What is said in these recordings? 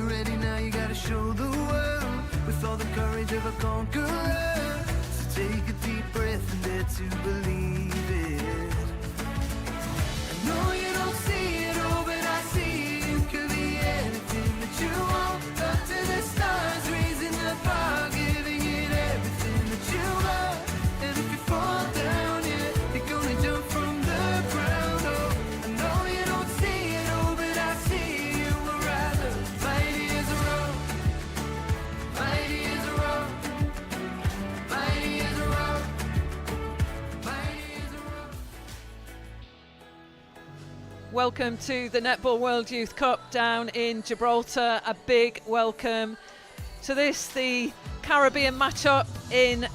you're ready now, you gotta show the world with all the courage of a conqueror. So take a deep breath and dare to believe it. I know you don't see it all, but I see it. You could be anything that you want. Up to the stars, raising the bar, giving it everything that you got. And if you fall down, yeah, you're gonna jump from the ground. Oh, I know you don't see it all, but I see you were rather mighty as a rock, mighty as a rock, mighty as a rock, mighty as a rock. Welcome to the Netball World Youth Cup down in Gibraltar. A big welcome to this, the Caribbean matchup in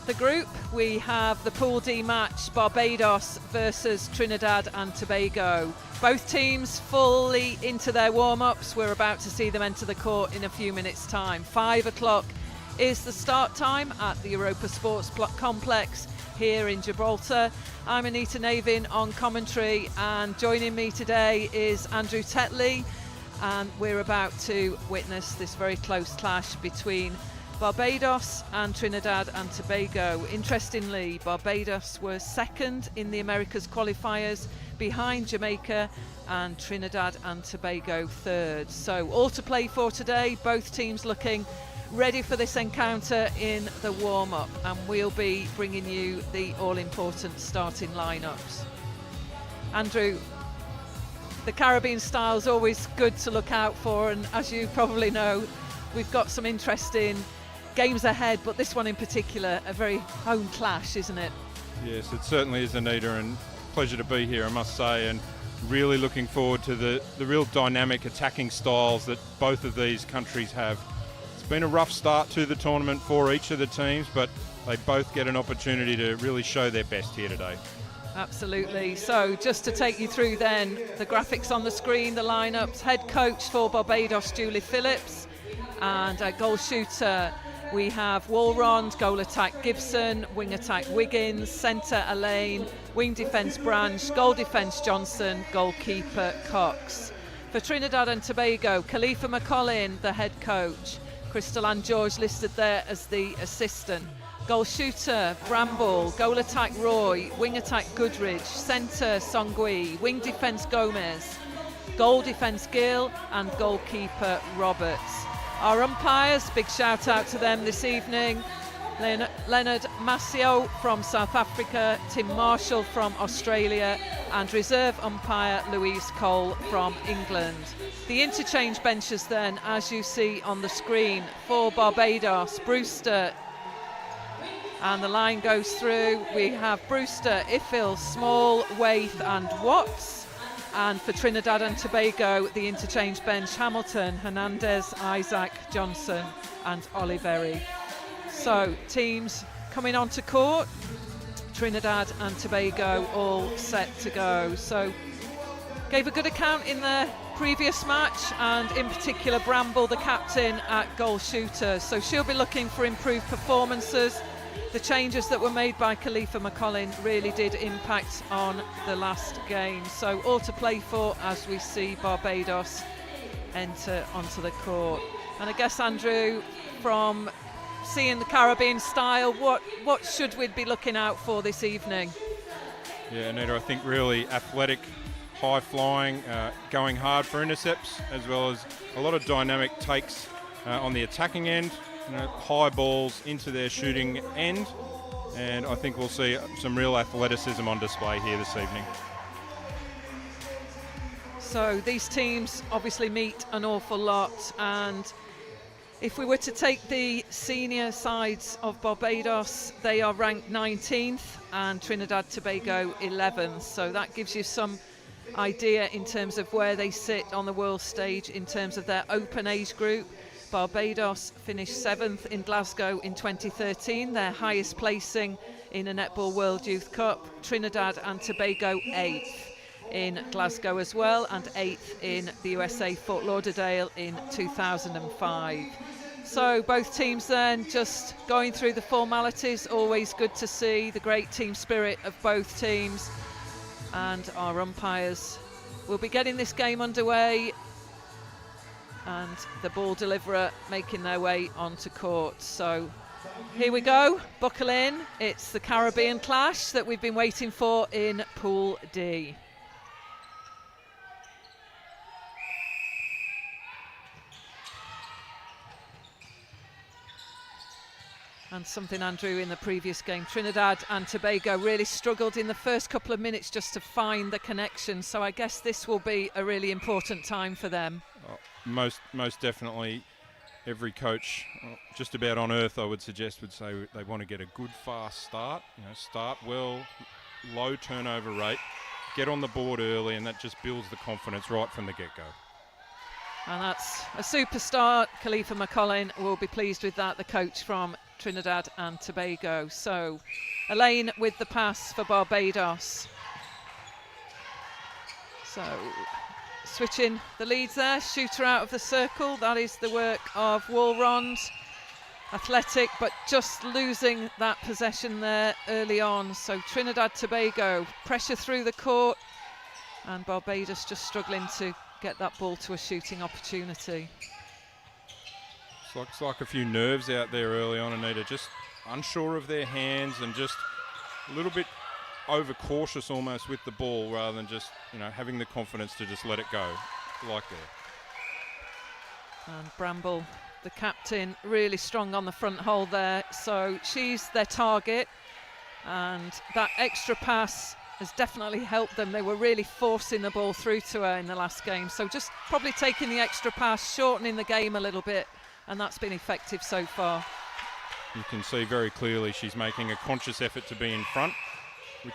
the group. We have the Pool D match, Barbados versus Trinidad and Tobago. Both teams fully into their warm-ups. We're about to see them enter the court in a few minutes' time. 5 o'clock is the start time at the Europa Sports Complex here in Gibraltar. I'm Anita Navin on commentary, and joining me today is Andrew Tetley, and we're about to witness this very close clash between Barbados and Trinidad and Tobago. Interestingly, Barbados were second in the Americas qualifiers behind Jamaica, and Trinidad and Tobago third. So all to play for today. Both teams looking ready for this encounter in the warm-up, and we'll be bringing you the all-important starting lineups. Andrew, the Caribbean style is always good to look out for, and as you probably know, we've got some interesting games ahead, but this one in particular, a very home clash, isn't it? Yes, it certainly is, Anita, and pleasure to be here, I must say, and really looking forward to the real dynamic attacking styles that both of these countries have. It's been a rough start to the tournament for each of the teams, but they both get an opportunity to really show their best here today. Absolutely. So just to take you through then, the graphics on the screen, the lineups. Head coach for Barbados, Julie Phillips, and a goal shooter, we have Walrond, goal attack Gibson, wing attack Wiggins, centre Elaine, wing defence Branch, goal defence Johnson, goalkeeper Cox. For Trinidad and Tobago, Khalifa McCollin, the head coach, Crystal Ann George listed there as the assistant. Goal shooter Bramble, goal attack Roy, wing attack Goodridge, centre Songui, wing defence Gomez, goal defence Gill, and goalkeeper Roberts. Our umpires, big shout out to them this evening. Leonard Massio from South Africa, Tim Marshall from Australia, and reserve umpire Louise Cole from England. The interchange benches then, as you see on the screen, for Barbados, Brewster, and the line goes through. We have Brewster, Iffil, Small, Waith and Watts. And for Trinidad and Tobago, the interchange bench, Hamilton, Hernandez, Isaac, Johnson and Oliveri. So teams coming onto court, Trinidad and Tobago all set to go. So gave a good account in the previous match, and in particular Bramble, the captain, at goal shooter. So she'll be looking for improved performances. The changes that were made by Khalifa McCollin really did impact on the last game. So all to play for as we see Barbados enter onto the court. And I guess, Andrew, from seeing the Caribbean style, what should we be looking out for this evening? Yeah, Anita, I think really athletic, high flying, going hard for intercepts, as well as a lot of dynamic takes on the attacking end. High balls into their shooting end, and I think we'll see some real athleticism on display here this evening. So these teams obviously meet an awful lot, and if we were to take the senior sides of Barbados, they are ranked 19th and Trinidad Tobago 11th, so that gives you some idea in terms of where they sit on the world stage in terms of their open age group. Barbados finished 7th in Glasgow in 2013, their highest placing in a Netball World Youth Cup. Trinidad and Tobago 8th in Glasgow as well, and 8th in the USA Fort Lauderdale in 2005. So both teams then just going through the formalities. Always good to see the great team spirit of both teams, and our umpires will be getting this game underway. and the ball deliverer making their way onto court. So here we go, buckle in. It's the Caribbean clash that we've been waiting for in Pool D. And something, Andrew, in the previous game, Trinidad and Tobago really struggled in the first couple of minutes just to find the connection. So I guess this will be a really important time for them. Oh, most definitely. Every coach, just about on earth, I would suggest, would say they want to get a good, fast start. Start well, low turnover rate, get on the board early, and that just builds the confidence right from the get-go. And that's a superstar. Khalifa McCollin will be pleased with that, the coach from Trinidad and Tobago. So Elaine with the pass for Barbados. So switching the leads there, shooter out of the circle. That is the work of Walrond. Athletic, but just losing that possession there early on. So Trinidad Tobago pressure through the court, and Barbados just struggling to get that ball to a shooting opportunity. It's like a few nerves out there early on, Anita, just unsure of their hands and just a little bit overcautious almost with the ball, rather than just, having the confidence to just let it go like that. And Bramble, the captain, really strong on the front hole there. So she's their target, and that extra pass has definitely helped them. They were really forcing the ball through to her in the last game. So just probably taking the extra pass, shortening the game a little bit, and that's been effective so far. You can see very clearly she's making a conscious effort to be in front, which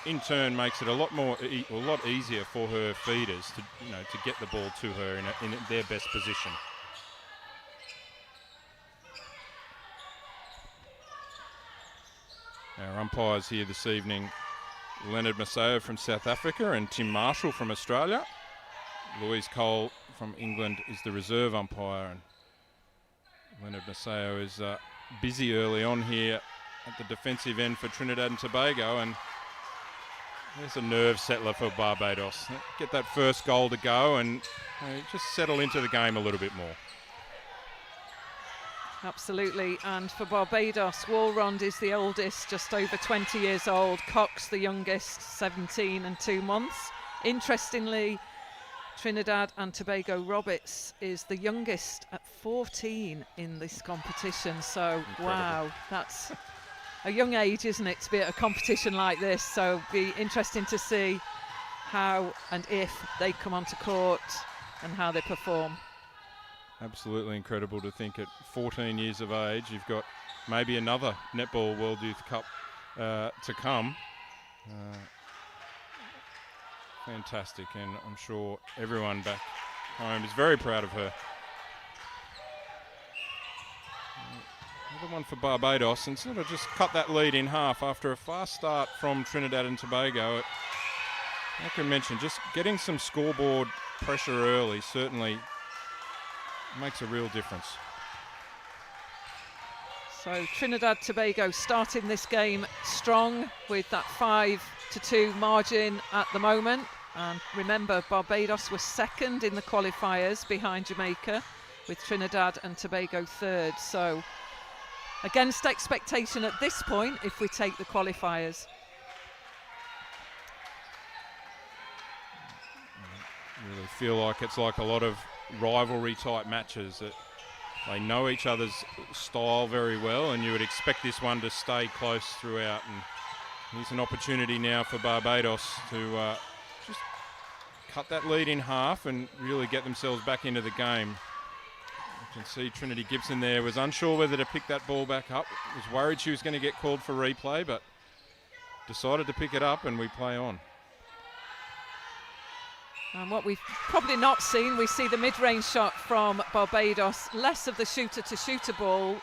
in turn makes it a lot easier for her feeders to get the ball to her in their best position. Our umpires here this evening, Leonard Maseo from South Africa and Tim Marshall from Australia. Louise Cole from England is the reserve umpire, and Leonard Maseo is busy early on here at the defensive end for Trinidad and Tobago, and there's a nerve settler for Barbados. Get that first goal to go and just settle into the game a little bit more. Absolutely, and for Barbados, Walrond is the oldest, just over 20 years old. Cox, the youngest, 17 and 2 months. Interestingly, Trinidad and Tobago Roberts is the youngest at 14 in this competition. So, incredible. Wow, that's a young age, isn't it, to be at a competition like this? So, be interesting to see how and if they come onto court and how they perform. Absolutely incredible to think at 14 years of age you've got maybe another Netball World Youth Cup to come. Fantastic, and I'm sure everyone back home is very proud of her. Another one for Barbados, and sort of just cut that lead in half after a fast start from Trinidad and Tobago. Like I mentioned, just getting some scoreboard pressure early certainly makes a real difference. So Trinidad Tobago starting this game strong with that 5-2 margin at the moment. And remember, Barbados was second in the qualifiers behind Jamaica, with Trinidad and Tobago third. So against expectation at this point if we take the qualifiers. I really feel like it's like a lot of rivalry type matches that they know each other's style very well, and you would expect this one to stay close throughout. And here's an opportunity now for Barbados to just cut that lead in half and really get themselves back into the game. You can see Trinity Gibson there was unsure whether to pick that ball back up, was worried she was going to get called for replay, but decided to pick it up, and we play on. And what we've probably not seen, we see the mid-range shot from Barbados, less of the shooter-to-shooter ball,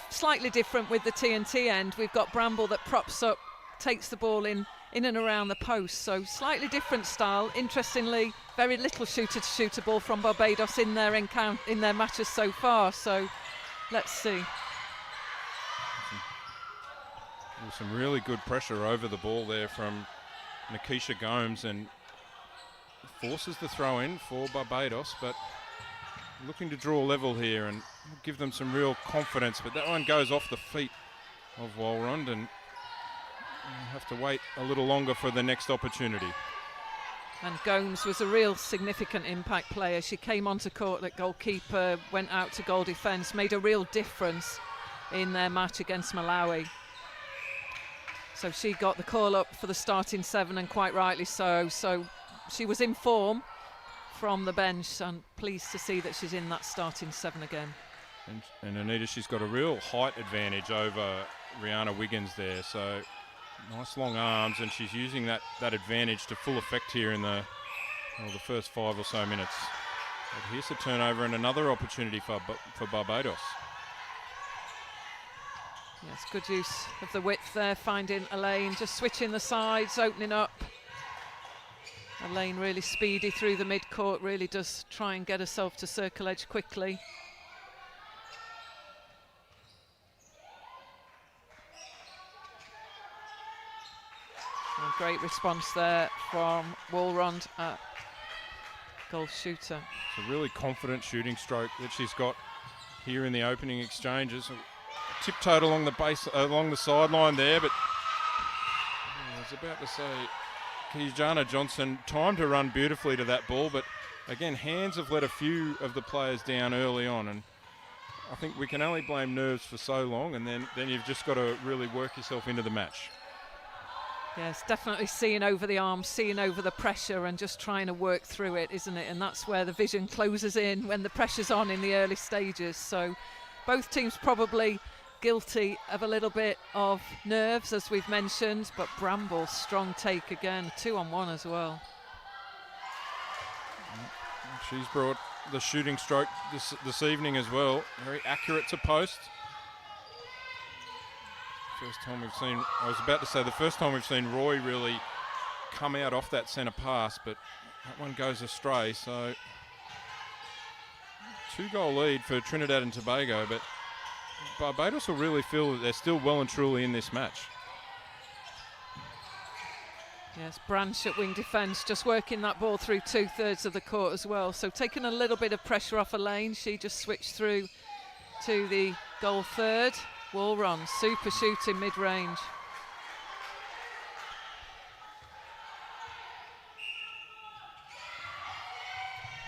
slightly different with the TNT end. We've got Bramble that props up, takes the ball in and around the post, so slightly different style. Interestingly, very little shooter-to-shooter ball from Barbados in their matches so far, so let's see. There's some really good pressure over the ball there from Nikisha Gomes, and forces the throw in for Barbados, but looking to draw level here and give them some real confidence, but that one goes off the feet of Walrond, and we'll have to wait a little longer for the next opportunity. And Gomes was a real significant impact player. She came onto court at goalkeeper, went out to goal defence, made a real difference in their match against Malawi. So she got the call up for the starting 7, and quite rightly so. So she was in form from the bench, and pleased to see that she's in that starting 7 again. And Anita, she's got a real height advantage over Rihanna Wiggins there. So nice long arms, and she's using that advantage to full effect here in the first 5 or so minutes. But here's a turnover and another opportunity for Barbados. Yes, good use of the width there, finding Elaine, just switching the sides, opening up. Elaine really speedy through the mid-court, really does try and get herself to circle edge quickly. And great response there from Walrond at goal shooter. It's a really confident shooting stroke that she's got here in the opening exchanges. Tiptoed along the base, along the sideline there, but I was about to say Kijana Johnson timed to run beautifully to that ball, but again, hands have let a few of the players down early on, and I think we can only blame nerves for so long, and then you've just got to really work yourself into the match. Yes, definitely seeing over the arms, seeing over the pressure, and just trying to work through it, isn't it? And that's where the vision closes in when the pressure's on in the early stages. So both teams probably guilty of a little bit of nerves, as we've mentioned, but Bramble, strong take again, 2-on-1 as well. She's brought the shooting stroke this evening as well, very accurate to post. First time we've seen, I was about to say the first time we've seen Roy really come out off that centre pass, but that one goes astray. So 2-goal lead for Trinidad and Tobago, but Barbados will really feel that they're still well and truly in this match. Yes, Branch at wing defence, just working that ball through 2/3 of the court as well. So taking a little bit of pressure off Elaine, she just switched through to the goal third. Walron, super shooting mid-range.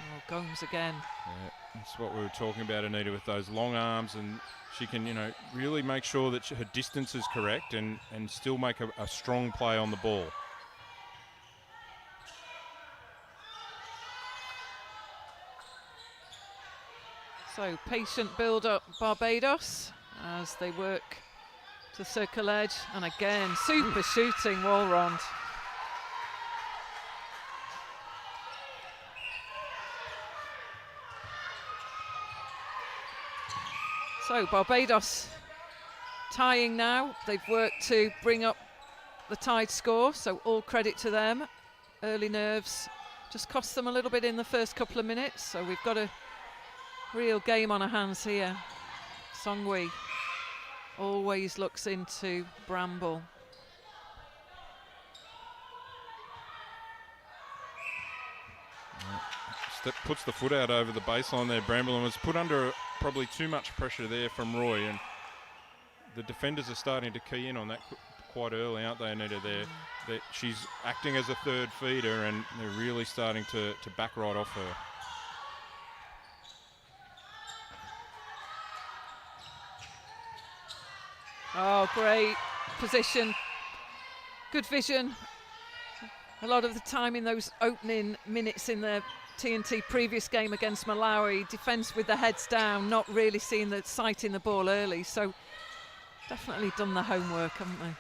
Oh, Gomes again. Yeah, that's what we were talking about, Anita, with those long arms, and she can, really make sure that her distance is correct and still make a strong play on the ball. So patient build-up Barbados as they work to circle edge, and again super shooting Walrond. So Barbados tying now. They've worked to bring up the tied score, so all credit to them. Early nerves just cost them a little bit in the first couple of minutes, so we've got a real game on our hands here. Songwei always looks into Bramble. Puts the foot out over the baseline there, Bramble, and was put under probably too much pressure there from Roy, and the defenders are starting to key in on that quite early, aren't they, Anita? She's acting as a third feeder, and they're really starting to back right off her. Oh, great position, good vision. A lot of the time in those opening minutes in the TNT previous game against Malawi, defence with the heads down, not really seeing the sight in the ball early, so definitely done the homework, haven't they?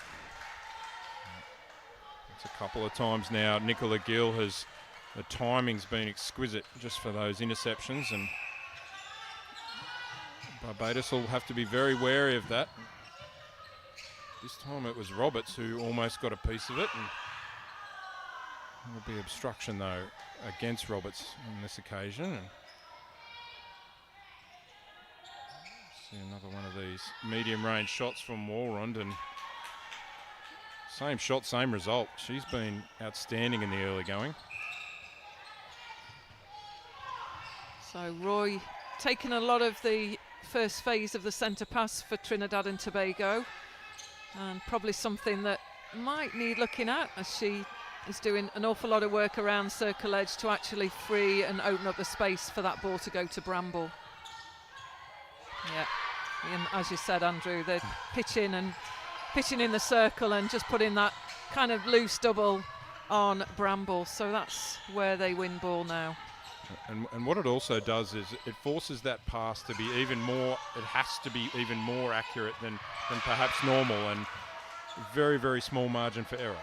It's a couple of times now. Nicola Gill the timing's been exquisite just for those interceptions, and Barbados will have to be very wary of that. This time it was Roberts who almost got a piece of it, and it'll be obstruction though against Roberts on this occasion. And see another one of these medium range shots from Walrond, and same shot, same result. She's been outstanding in the early going. So Roy taken a lot of the first phase of the centre pass for Trinidad and Tobago, and probably something that might need looking at, as she is doing an awful lot of work around circle edge to actually free and open up the space for that ball to go to Bramble. Yeah, and as you said, Andrew, they're pitching in the circle and just putting that kind of loose double on Bramble, so that's where they win ball now. And what it also does is it forces that pass to be even more, it has to be even more accurate than perhaps normal, and very, very small margin for error.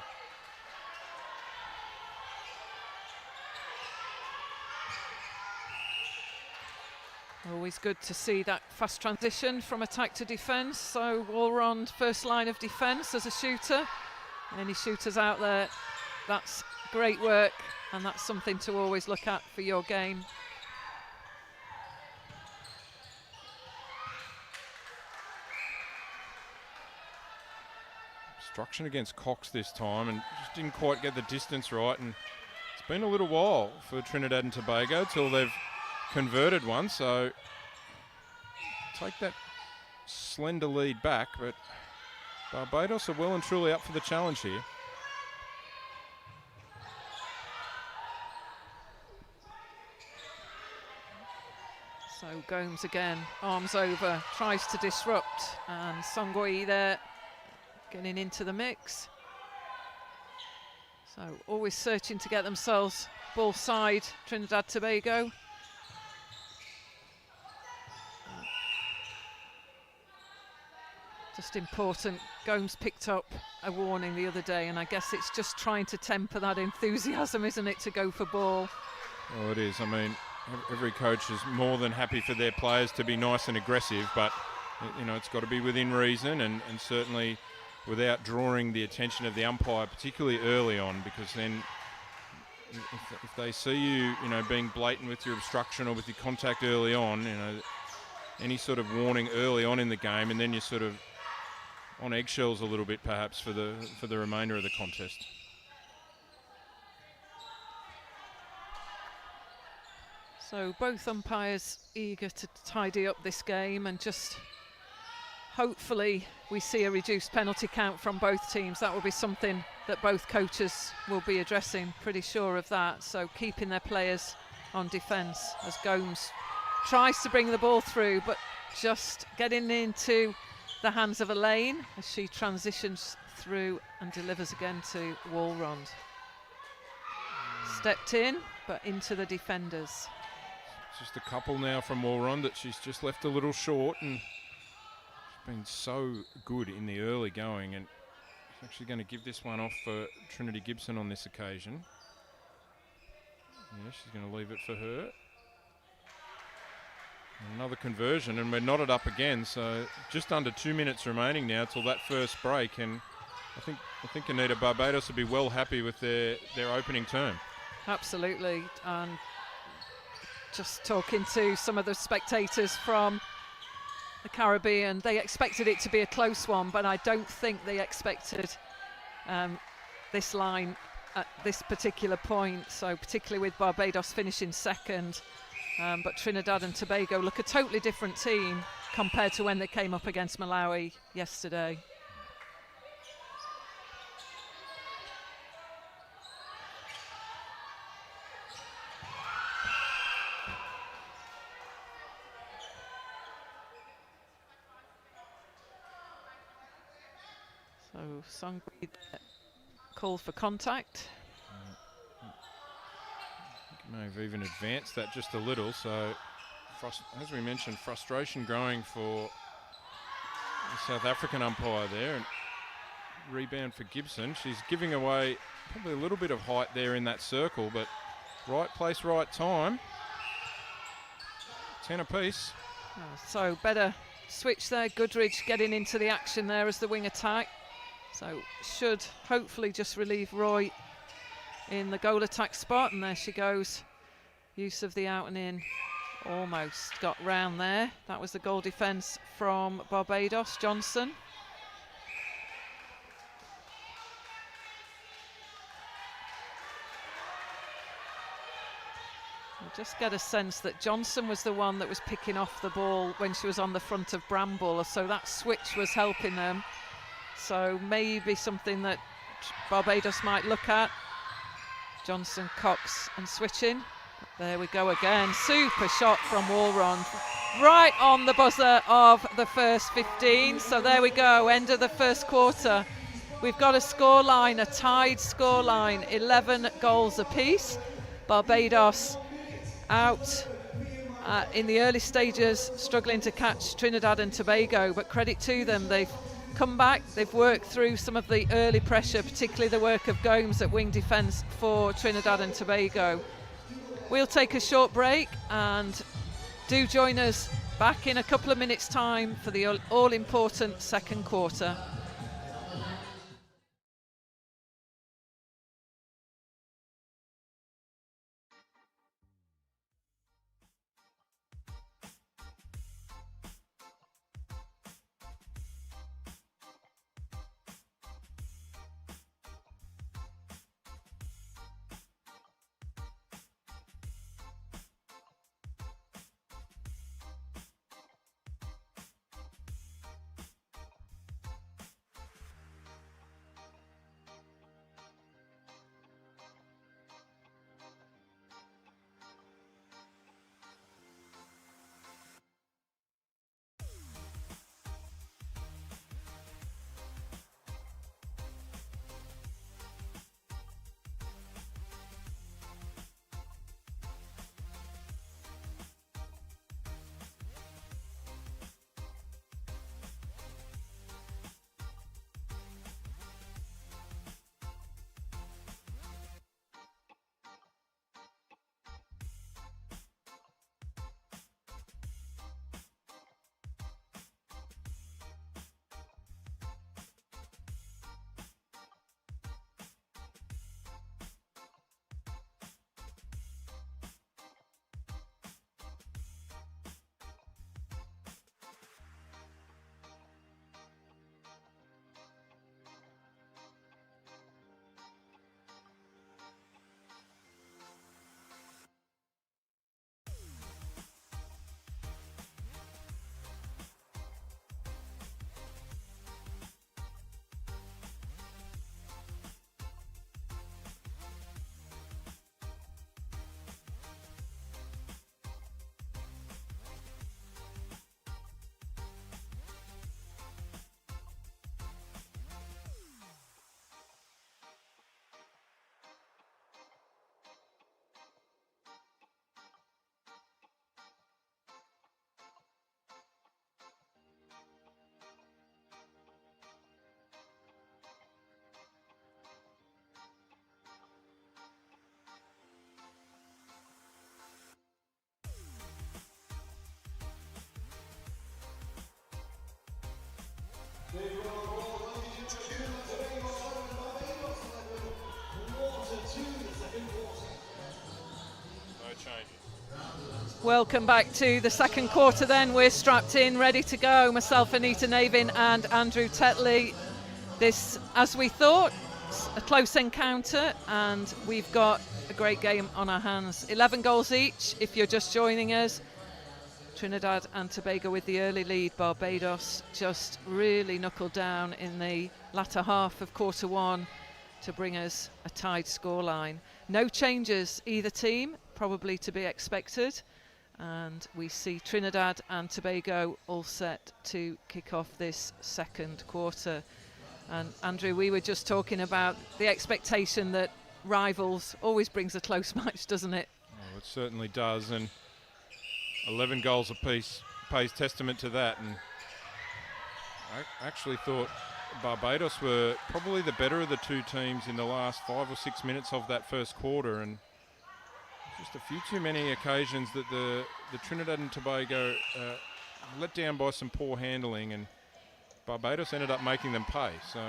Always good to see that fast transition from attack to defence. So Walrond, first line of defence as a shooter. Any shooters out there, that's great work, and that's something to always look at for your game. Obstruction against Cox this time, and just didn't quite get the distance right, and it's been a little while for Trinidad and Tobago till they've converted one, so take that slender lead back, but Barbados are well and truly up for the challenge here. So Gomes again, arms over, tries to disrupt, and Songoi there getting into the mix. So always searching to get themselves ball side, Trinidad Tobago. Just important, Gomes picked up a warning the other day, and I guess it's just trying to temper that enthusiasm, isn't it, to go for ball. Well, it is. I mean, every coach is more than happy for their players to be nice and aggressive, but you know, it's got to be within reason, and certainly without drawing the attention of the umpire, particularly early on, because then if they see you, you know, being blatant with your obstruction or with your contact early on, you know, any sort of warning early on in the game, and then you're sort of on eggshells a little bit perhaps for the remainder of the contest. So both umpires eager to tidy up this game, and just hopefully we see a reduced penalty count from both teams. That will be something that both coaches will be addressing, pretty sure of that. So keeping their players on defence as Gomes tries to bring the ball through, but just getting into the hands of Elaine as she transitions through and delivers again to Walrond. Stepped in, but into the defenders. Just a couple now from Walrond that she's just left a little short, and she's been so good in the early going, and she's actually going to give this one off for Trinity Gibson on this occasion. Yeah, she's going to leave it for her. Another conversion, and we're knotted up again, so just under 2 minutes remaining now till that first break, and I think Anita, Barbados will be well happy with their opening term. Absolutely, and just talking to some of the spectators from the Caribbean, they expected it to be a close one, but I don't think they expected this line at this particular point, so particularly with Barbados finishing second. But Trinidad and Tobago look a totally different team compared to when they came up against Malawi yesterday. So Songri called for contact. May have even advanced that just a little, so as we mentioned, frustration growing for the South African umpire there, and rebound for Gibson. She's giving away probably a little bit of height there in that circle, but right place, right time. 10 apiece. So better switch there, Goodridge getting into the action there as the wing attack, so should hopefully just relieve Roy in the goal attack spot, and there she goes. Use of the out and in, almost got round there. That was the goal defence from Barbados, Johnson. I just get a sense that Johnson was the one that was picking off the ball when she was on the front of Bramble, so that switch was helping them. So maybe something that Barbados might look at. Johnson, Cox and switching. There we go again. Super shot from Walron. Right on the buzzer of the first 15. So there we go, end of the first quarter. We've got a scoreline, a tied scoreline, 11 goals apiece. Barbados out in the early stages, struggling to catch Trinidad and Tobago, but credit to them, they've come back, they've worked through some of the early pressure, particularly the work of Gomes at wing defence for Trinidad and Tobago. We'll take a short break and do join us back in a couple of minutes' time for the all-important second quarter. Welcome back to the second quarter then. We're strapped in, ready to go. Myself, Anita Navin and Andrew Tetley. This, as we thought, a close encounter, and we've got a great game on our hands. 11 goals each, if you're just joining us. Trinidad and Tobago with the early lead. Barbados just really knuckled down in the latter half of quarter one to bring us a tied scoreline. No changes either team, probably to be expected. And we see Trinidad and Tobago all set to kick off this second quarter. And Andrew, we were just talking about the expectation that rivals always brings a close match, doesn't it? Oh, it certainly does, and 11 goals apiece pays testament to that. And I actually thought Barbados were probably the better of the two teams in the last 5 or 6 minutes of that first quarter, and just a few too many occasions that the Trinidad and Tobago let down by some poor handling, and Barbados ended up making them pay. So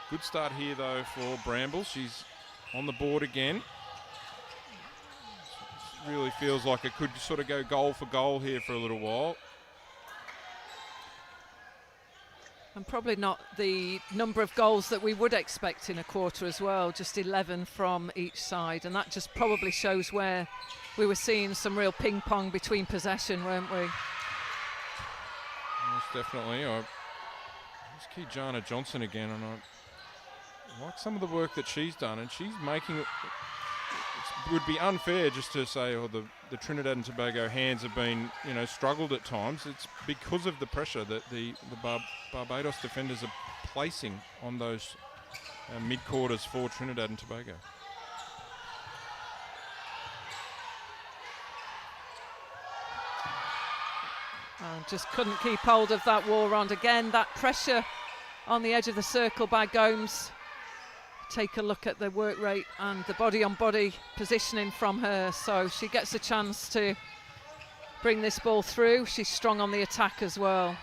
good start here though for Bramble. She's on the board again. It really feels like it could sort of go goal for goal here for a little while. And probably not the number of goals that we would expect in a quarter as well, just 11 from each side. And that just probably shows where we were seeing some real ping pong between possession, weren't we? Most definitely. It's Kijana Johnson again, and I like some of the work that she's done, and she's making it. It would be unfair just to say, oh, the Trinidad and Tobago hands have been, struggled at times. It's because of the pressure that the Barbados defenders are placing on those mid-quarters for Trinidad and Tobago. And just couldn't keep hold of that wall round again. That pressure on the edge of the circle by Gomes. Take a look at the work rate and the body-on-body positioning from her. So she gets a chance to bring this ball through. She's strong on the attack as well.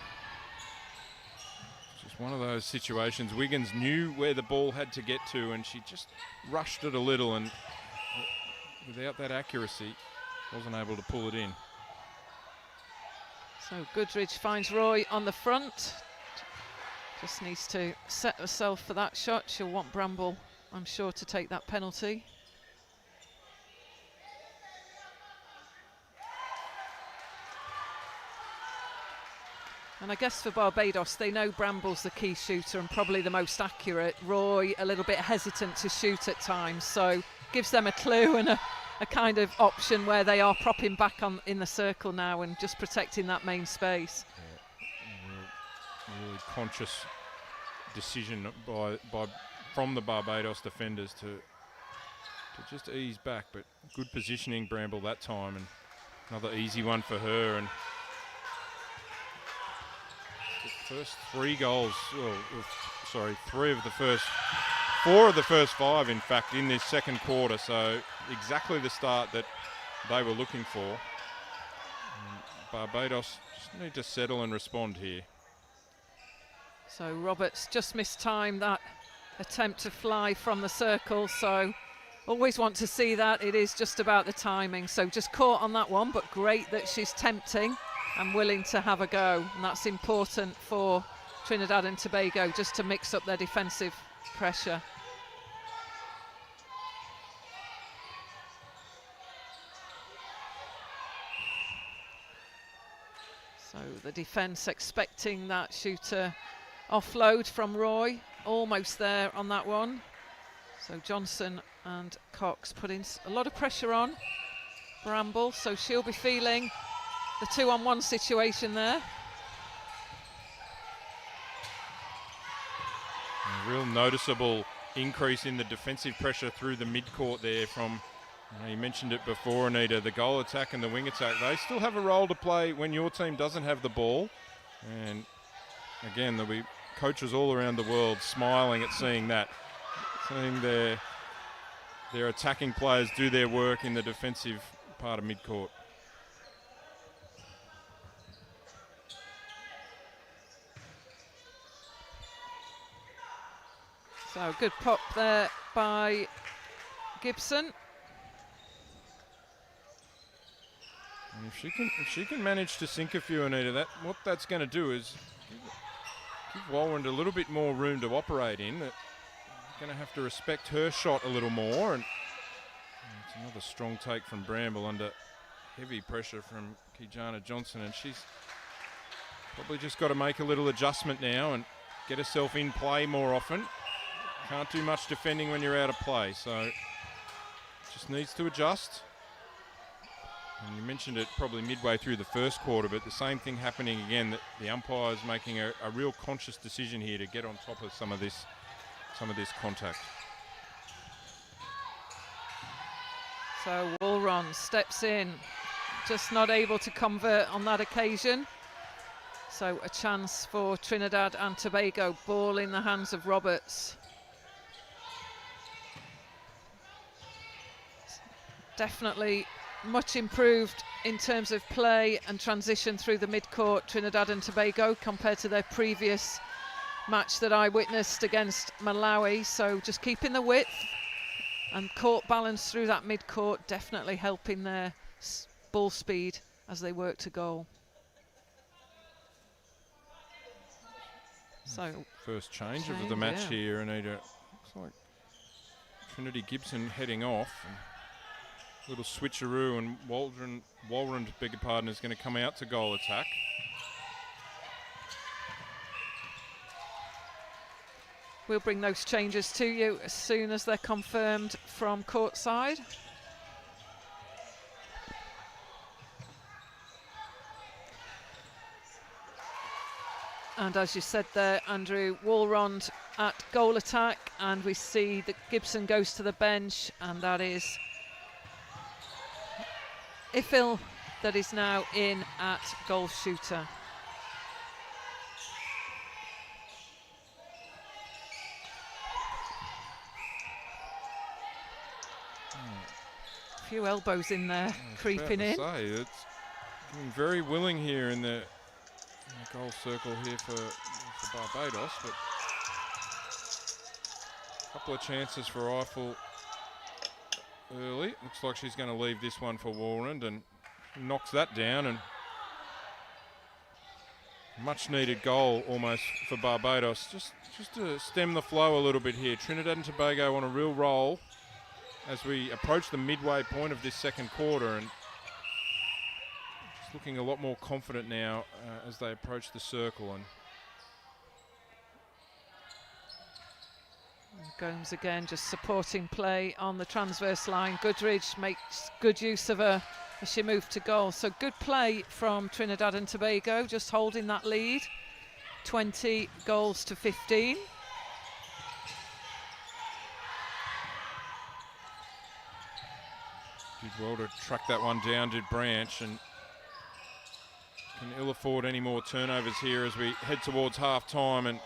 Just one of those situations. Wiggins knew where the ball had to get to, and she just rushed it a little, and without that accuracy, wasn't able to pull it in. So Goodridge finds Roy on the front. Just needs to set herself for that shot. She'll want Bramble, I'm sure, to take that penalty. And I guess for Barbados, they know Bramble's the key shooter and probably the most accurate. Roy a little bit hesitant to shoot at times, so gives them a clue and a kind of option where they are propping back on in the circle now and just protecting that main space. Really conscious decision from the Barbados defenders to just ease back, but good positioning, Bramble, that time, and another easy one for her. And the first 3 goals, four of the first 5, in fact, in this second quarter, so exactly the start that they were looking for. And Barbados just need to settle and respond here. So Roberts just mistimed that attempt to fly from the circle, so always want to see that. It is just about the timing, so just caught on that one, but great that she's tempting and willing to have a go, and that's important for Trinidad and Tobago, just to mix up their defensive pressure. So the defence expecting that shooter offload from Roy, almost there on that one. So Johnson and Cox putting a lot of pressure on Bramble, so she'll be feeling the 2-on-1 situation there. A real noticeable increase in the defensive pressure through the mid-court there from, you mentioned it before, Anita, the goal attack and the wing attack. They still have a role to play when your team doesn't have the ball. And again, there'll be coaches all around the world smiling at seeing that, seeing their attacking players do their work in the defensive part of mid-court. So good pop there by Gibson. And if she can manage to sink a few, Anita, what that's going to do is give Walrond a little bit more room to operate in. They're going to have to respect her shot a little more. And it's another strong take from Bramble under heavy pressure from Kijana Johnson. And she's probably just got to make a little adjustment now and get herself in play more often. Can't do much defending when you're out of play, so just needs to adjust. And you mentioned it probably midway through the first quarter, but the same thing happening again, that the umpire's making a real conscious decision here to get on top of some of this contact. So Walron steps in, just not able to convert on that occasion. So a chance for Trinidad and Tobago, ball in the hands of Roberts. Definitely much improved in terms of play and transition through the mid-court, Trinidad and Tobago, compared to their previous match that I witnessed against Malawi. So just keeping the width and court balance through that mid-court, definitely helping their ball speed as they work to goal. So first change of the match here, Anita. Looks like Trinity Gibson heading off. And little switcheroo, and Walrand, beg your pardon, is going to come out to goal attack. We'll bring those changes to you as soon as they're confirmed from courtside. And as you said there, Andrew, Walrond at goal attack, and we see that Gibson goes to the bench, and that is Ifil that is now in at goal shooter. A few elbows in there, creeping in. It's getting very willing here in the goal circle here for Barbados, but a couple of chances for Eiffel early. Looks like she's going to leave this one for Walrand, and knocks that down, and much needed goal almost for Barbados, just to stem the flow a little bit here. Trinidad and Tobago on a real roll as we approach the midway point of this second quarter, and just looking a lot more confident now as they approach the circle. And Gomes again, just supporting play on the transverse line. Goodridge makes good use of her as she moved to goal. So good play from Trinidad and Tobago, just holding that lead. 20 goals to 15. Did well to track that one down, did Branch, and can ill afford any more turnovers here as we head towards half time. And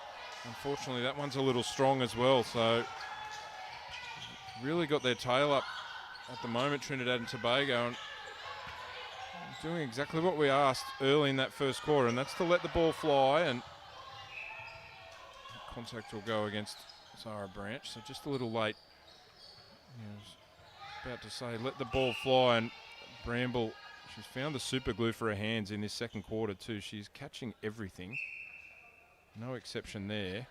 unfortunately that one's a little strong as well, so really got their tail up at the moment, Trinidad and Tobago, and doing exactly what we asked early in that first quarter, and that's to let the ball fly, and contact will go against Zara Branch, so just a little late. I was about to say let the ball fly, and Bramble, she's found the super glue for her hands in this second quarter too. She's catching everything. No exception there.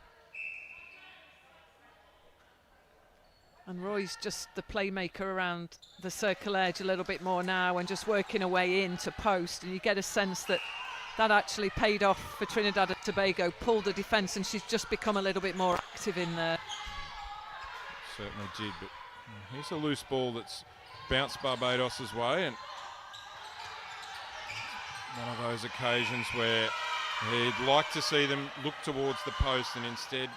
And Roy's just the playmaker around the circle edge a little bit more now, and just working her way into post, and you get a sense that that actually paid off for Trinidad and Tobago, pulled the defence, and she's just become a little bit more active in there. Certainly did, but here's a loose ball that's bounced Barbados's way, and one of those occasions where he'd like to see them look towards the post, and instead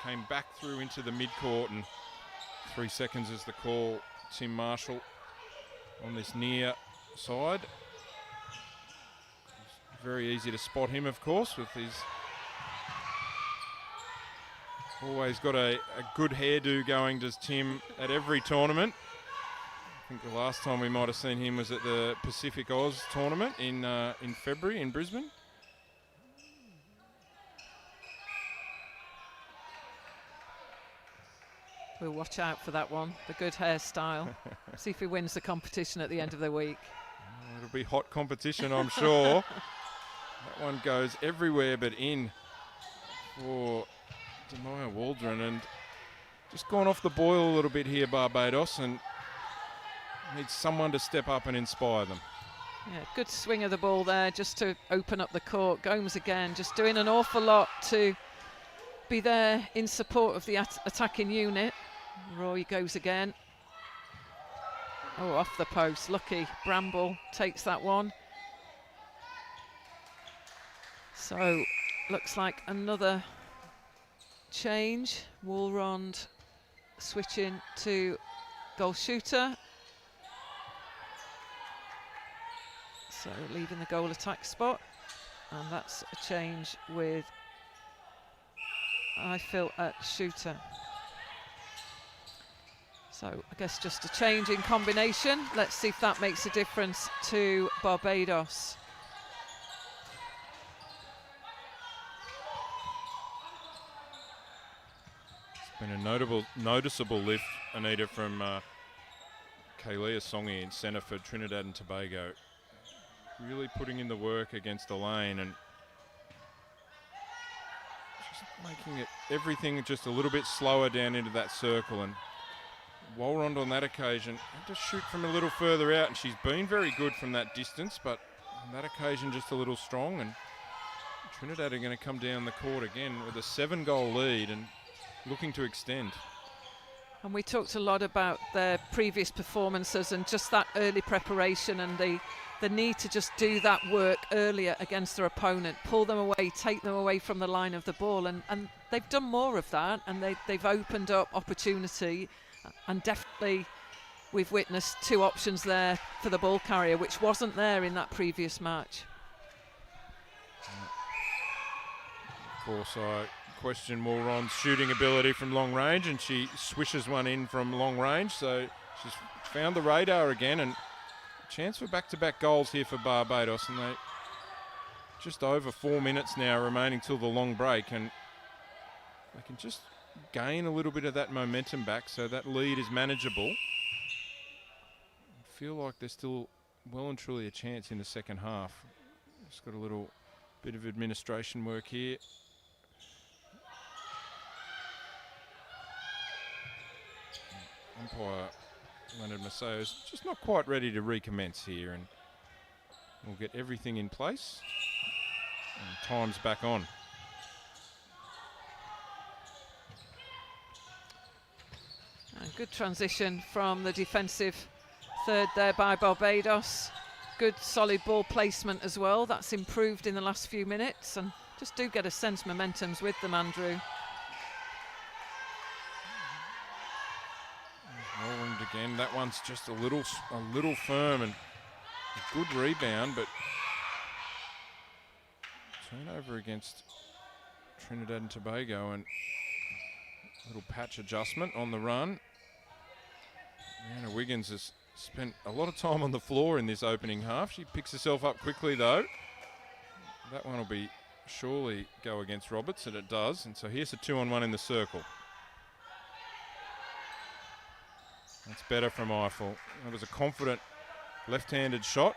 came back through into the mid-court, and 3 seconds is the call. Tim Marshall on this near side. It's very easy to spot him, of course, with his always got a good hairdo going, does Tim, at every tournament. I think the last time we might have seen him was at the Pacific Oz tournament in February in Brisbane. We'll watch out for that one, the good hairstyle. See if he wins the competition at the end of the week. Oh, it'll be hot competition, I'm sure. That one goes everywhere but in for Demaya Waldron, and just gone off the boil a little bit here, Barbados, and needs someone to step up and inspire them. Yeah, good swing of the ball there just to open up the court. Gomes again, just doing an awful lot to be there in support of the attacking unit. Roy goes again. Oh, off the post, lucky. Bramble takes that one. So, looks like another change. Walrond switching to goal shooter. So, leaving the goal attack spot. And that's a change with Eiffel at shooter. So I guess just a change in combination. Let's see if that makes a difference to Barbados. It's been a noticeable lift, Anita, from Kaylia Songi in centre for Trinidad and Tobago. Really putting in the work against Elaine, and making it everything just a little bit slower down into that circle. And Walrond on that occasion had to shoot from a little further out, and she's been very good from that distance, but on that occasion just a little strong. And Trinidad are going to come down the court again with a 7-goal lead and looking to extend. And we talked a lot about their previous performances and just that early preparation and the need to just do that work earlier against their opponent, pull them away, take them away from the line of the ball, and they've done more of that, and they've opened up opportunity. And definitely we've witnessed 2 options there for the ball carrier, which wasn't there in that previous match. Of course, I question Walrond's shooting ability from long range, and she swishes one in from long range, so she's found the radar again, and a chance for back-to-back goals here for Barbados. And they just over 4 minutes now remaining till the long break, and they can just gain a little bit of that momentum back, so that lead is manageable. I feel like there's still well and truly a chance in the second half. Just got a little bit of administration work here. Umpire Leonard Masseo is just not quite ready to recommence here, and we'll get everything in place. And time's back on. And good transition from the defensive third there by Barbados. Good solid ball placement as well. That's improved in the last few minutes, and just do get a sense momentum's with them, Andrew. Walrond again. That one's just a little firm, and a good rebound, but turnover against Trinidad and Tobago, and a little patch adjustment on the run. Anna Wiggins has spent a lot of time on the floor in this opening half. She picks herself up quickly though. That one will be surely go against Roberts, and it does. And so here's a 2-on-1 in the circle. That's better from Eiffel. That was a confident left-handed shot.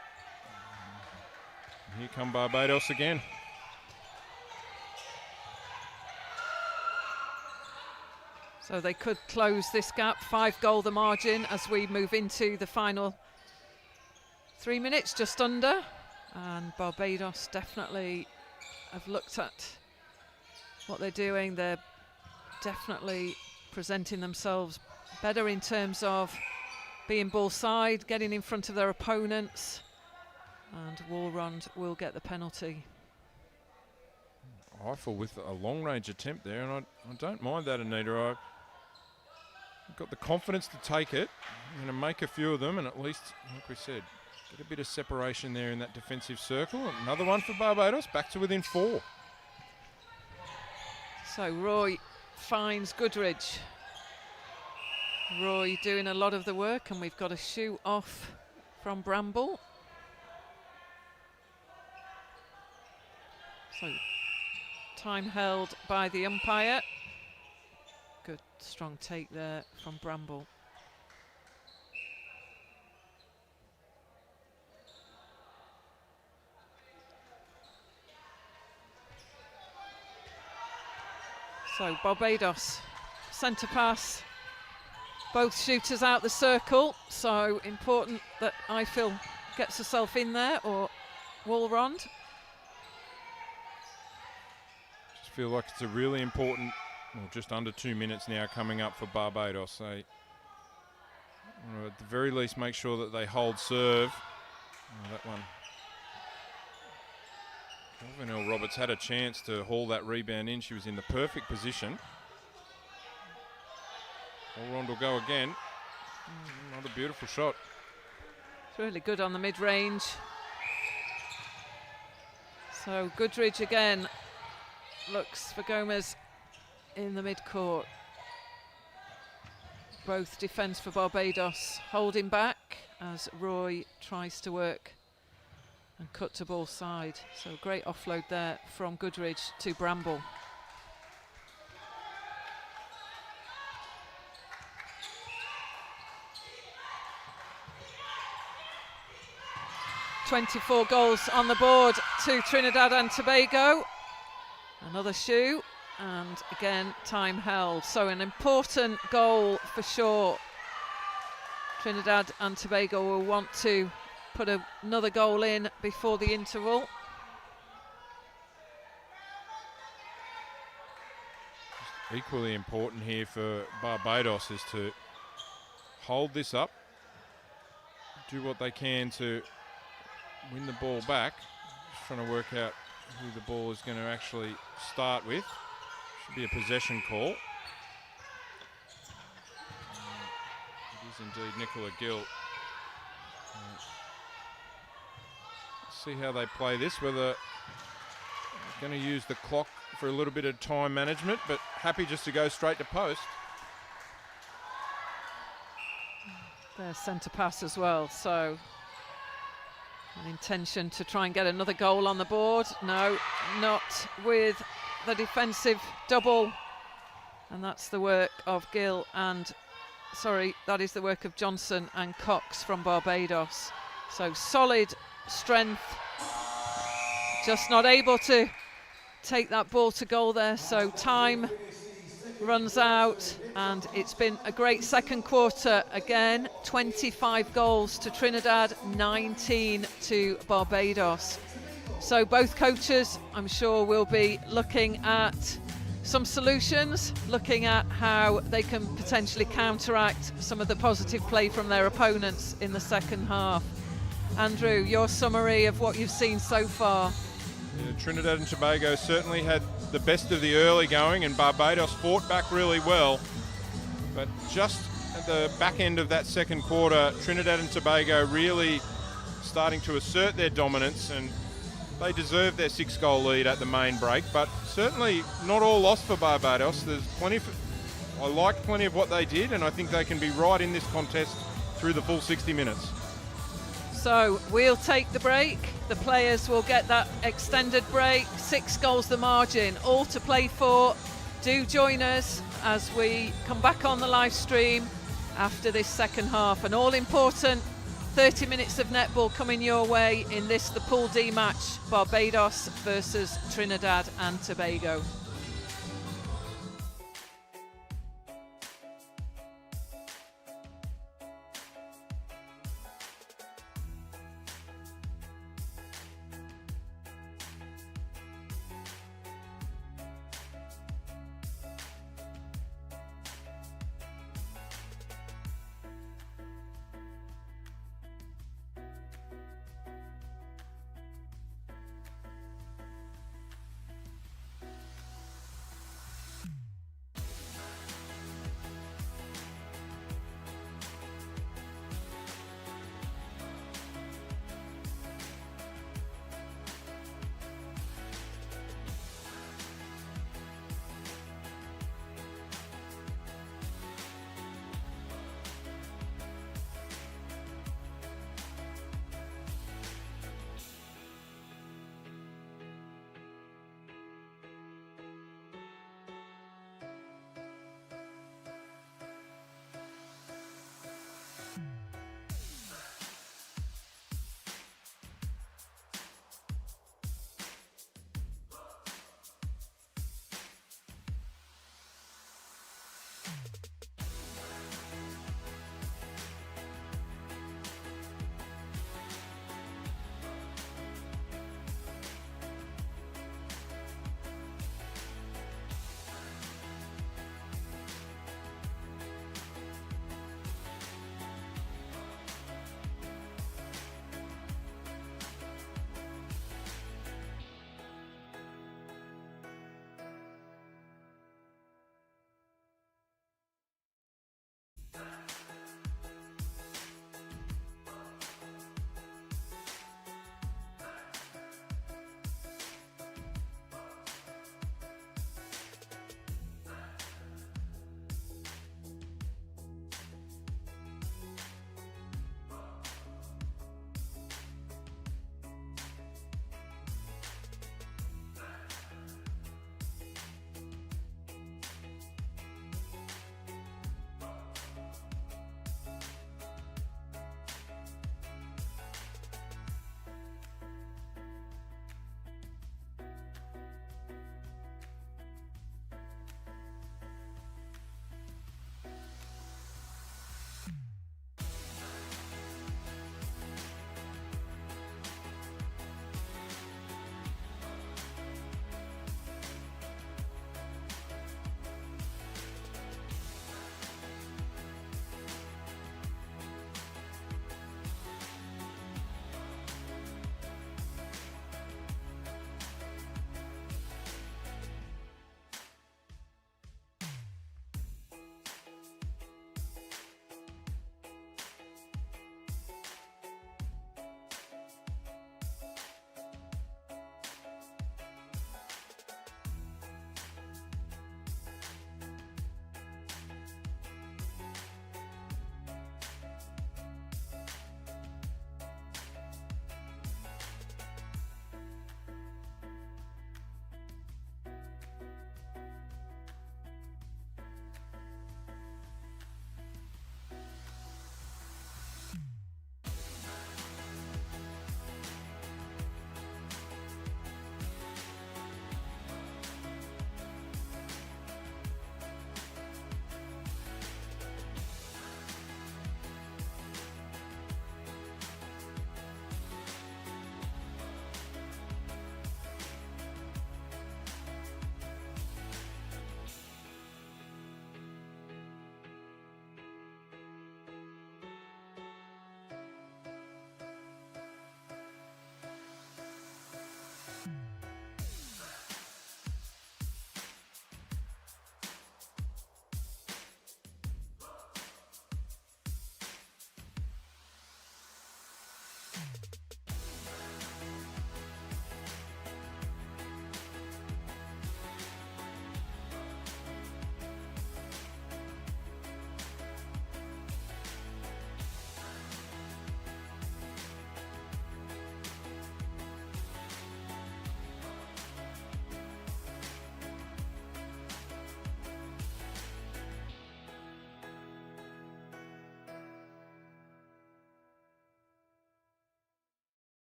And here come Barbados again. So they could close this gap, 5-goal the margin as we move into the final 3 minutes, just under. And Barbados definitely have looked at what they're doing. They're definitely presenting themselves better in terms of being ball side, getting in front of their opponents. And Walrond will get the penalty. Eiffel with a long-range attempt there, and I don't mind that, Anita. I've got the confidence to take it. I'm going to make a few of them, and at least, like we said, get a bit of separation there in that defensive circle. Another one for Barbados, back to within 4. So Roy finds Goodridge. Roy doing a lot of the work, and we've got a shoe off from Bramble. So time held by the umpire. Good strong take there from Bramble. So Barbados, centre pass. Both shooters out the circle, so important that Eiffel gets herself in there, or Walrond. Just feel like it's a really important, well, just under 2 minutes now coming up for Barbados. They, at the very least, make sure that they hold serve. Oh, that one. Kelvin Roberts had a chance to haul that rebound in. She was in the perfect position. Walrond will go again. Another beautiful shot. It's really good on the mid-range. So Goodridge again looks for Gomez in the mid-court. Both defence for Barbados holding back as Roy tries to work and cut to ball side. So great offload there from Goodridge to Bramble. $24 goals on the board to Trinidad and Tobago. Another shoe, And again, time held. So an important goal for sure. Trinidad and Tobago will want to put another goal in before the interval. Equally important here for Barbados is to hold this up, do what they can to win the ball back. Just trying to work out who the ball is going to actually start with. Should be a possession call. It is indeed Nicola Gill. See how they play this, whether they're going to use the clock for a little bit of time management, but happy just to go straight to post. Their centre pass as well, so an intention to try and get another goal on the board. No, not with the defensive double, and that's the work of Gill and, sorry, that is the work of Johnson and Cox from Barbados. So solid strength, just not able to take that ball to goal there. So time runs out, and it's been a great second quarter again. 25 goals to Trinidad, 19 to Barbados. So both coaches, I'm sure, will be looking at some solutions, looking at how they can potentially counteract some of the positive play from their opponents in the second half. Andrew, your summary of what you've seen so far. Yeah, Trinidad and Tobago certainly had the best of the early going, and Barbados fought back really well. But just at the back end of that second quarter, Trinidad and Tobago really starting to assert their dominance, and they deserved their 6-goal lead at the main break. But certainly not all lost for Barbados. There's I liked plenty of what they did, and I think they can be right in this contest through the full 60 minutes. So we'll take the break. The players will get that extended break. 6 goals the margin, all to play for. Do join us as we come back on the live stream after this second half. An all-important 30 minutes of netball coming your way in this, the Pool D match, Barbados versus Trinidad and Tobago.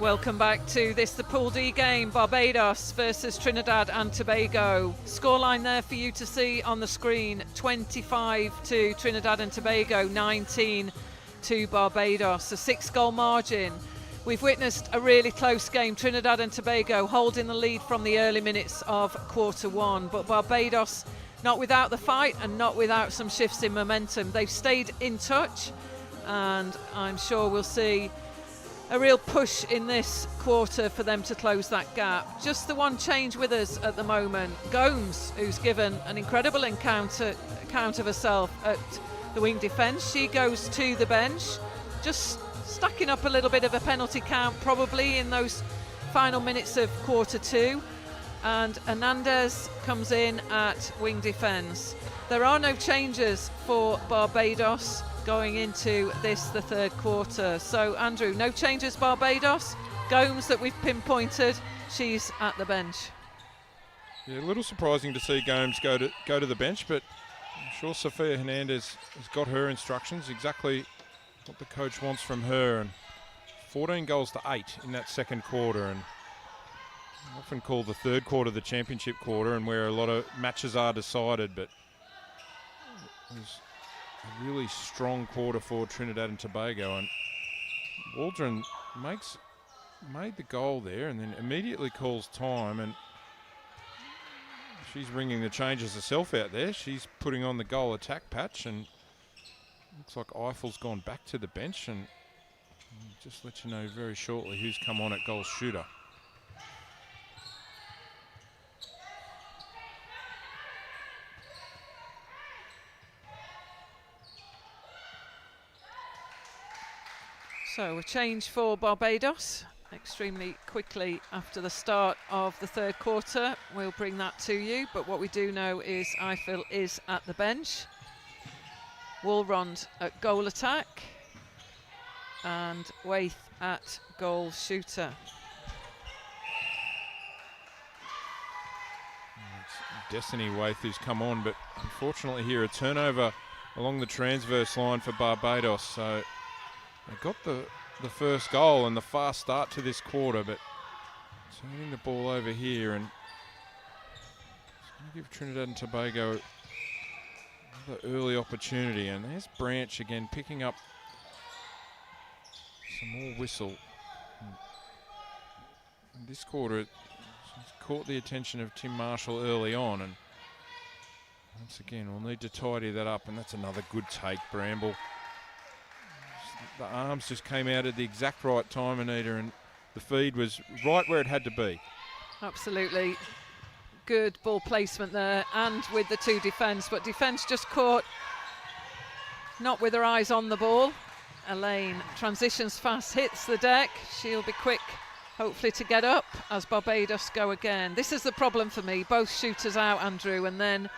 Welcome back to this, the Pool D game, Barbados versus Trinidad and Tobago. Scoreline there for you to see on the screen, 25 to Trinidad and Tobago, 19 to Barbados, a 6-goal margin. We've witnessed a really close game, Trinidad and Tobago holding the lead from the early minutes of quarter one, but Barbados not without the fight and not without some shifts in momentum. They've stayed in touch, and I'm sure we'll see a real push in this quarter for them to close that gap. Just the one change with us at the moment, Gomes, who's given an incredible account of herself at the wing defence. She goes to the bench, just stacking up a little bit of a penalty count probably in those final minutes of quarter two. And Hernandez comes in at wing defence. There are no changes for Barbados going into this, the third quarter. So Andrew, no changes Barbados. Gomes, that we've pinpointed, she's at the bench. Yeah, a little surprising to see Gomes go to the bench, but I'm sure Sophia Hernandez has got her instructions, exactly what the coach wants from her. And 14 goals to 8 in that second quarter, and often called the third quarter the championship quarter, and where a lot of matches are decided, but it was a really strong quarter for Trinidad and Tobago, and Waldron made the goal there and then immediately calls time, and she's ringing the changes herself out there. She's putting on the goal attack patch, and looks like Eiffel's gone back to the bench, and I'll just let you know very shortly who's come on at goal shooter. So a change for Barbados extremely quickly after the start of the third quarter. We'll bring that to you, but what we do know is Eiffel is at the bench, Woolrond at goal attack, and Waith at goal shooter. It's Destiny Waith who's come on, but unfortunately here a turnover along the transverse line for Barbados. So they got the first goal and the fast start to this quarter, but turning the ball over here, and it's going to give Trinidad and Tobago another early opportunity. And there's Branch again picking up some more whistle. In this quarter, it's caught the attention of Tim Marshall early on, and once again we'll need to tidy that up. And that's another good take, Bramble. The arms just came out at the exact right time, Anita, and the feed was right where it had to be. Absolutely. Good ball placement there, and with the two defence, but defence just caught not with her eyes on the ball. Elaine transitions fast, hits the deck. She'll be quick, hopefully, to get up as Barbados go again. This is the problem for me, both shooters out, Andrew, and then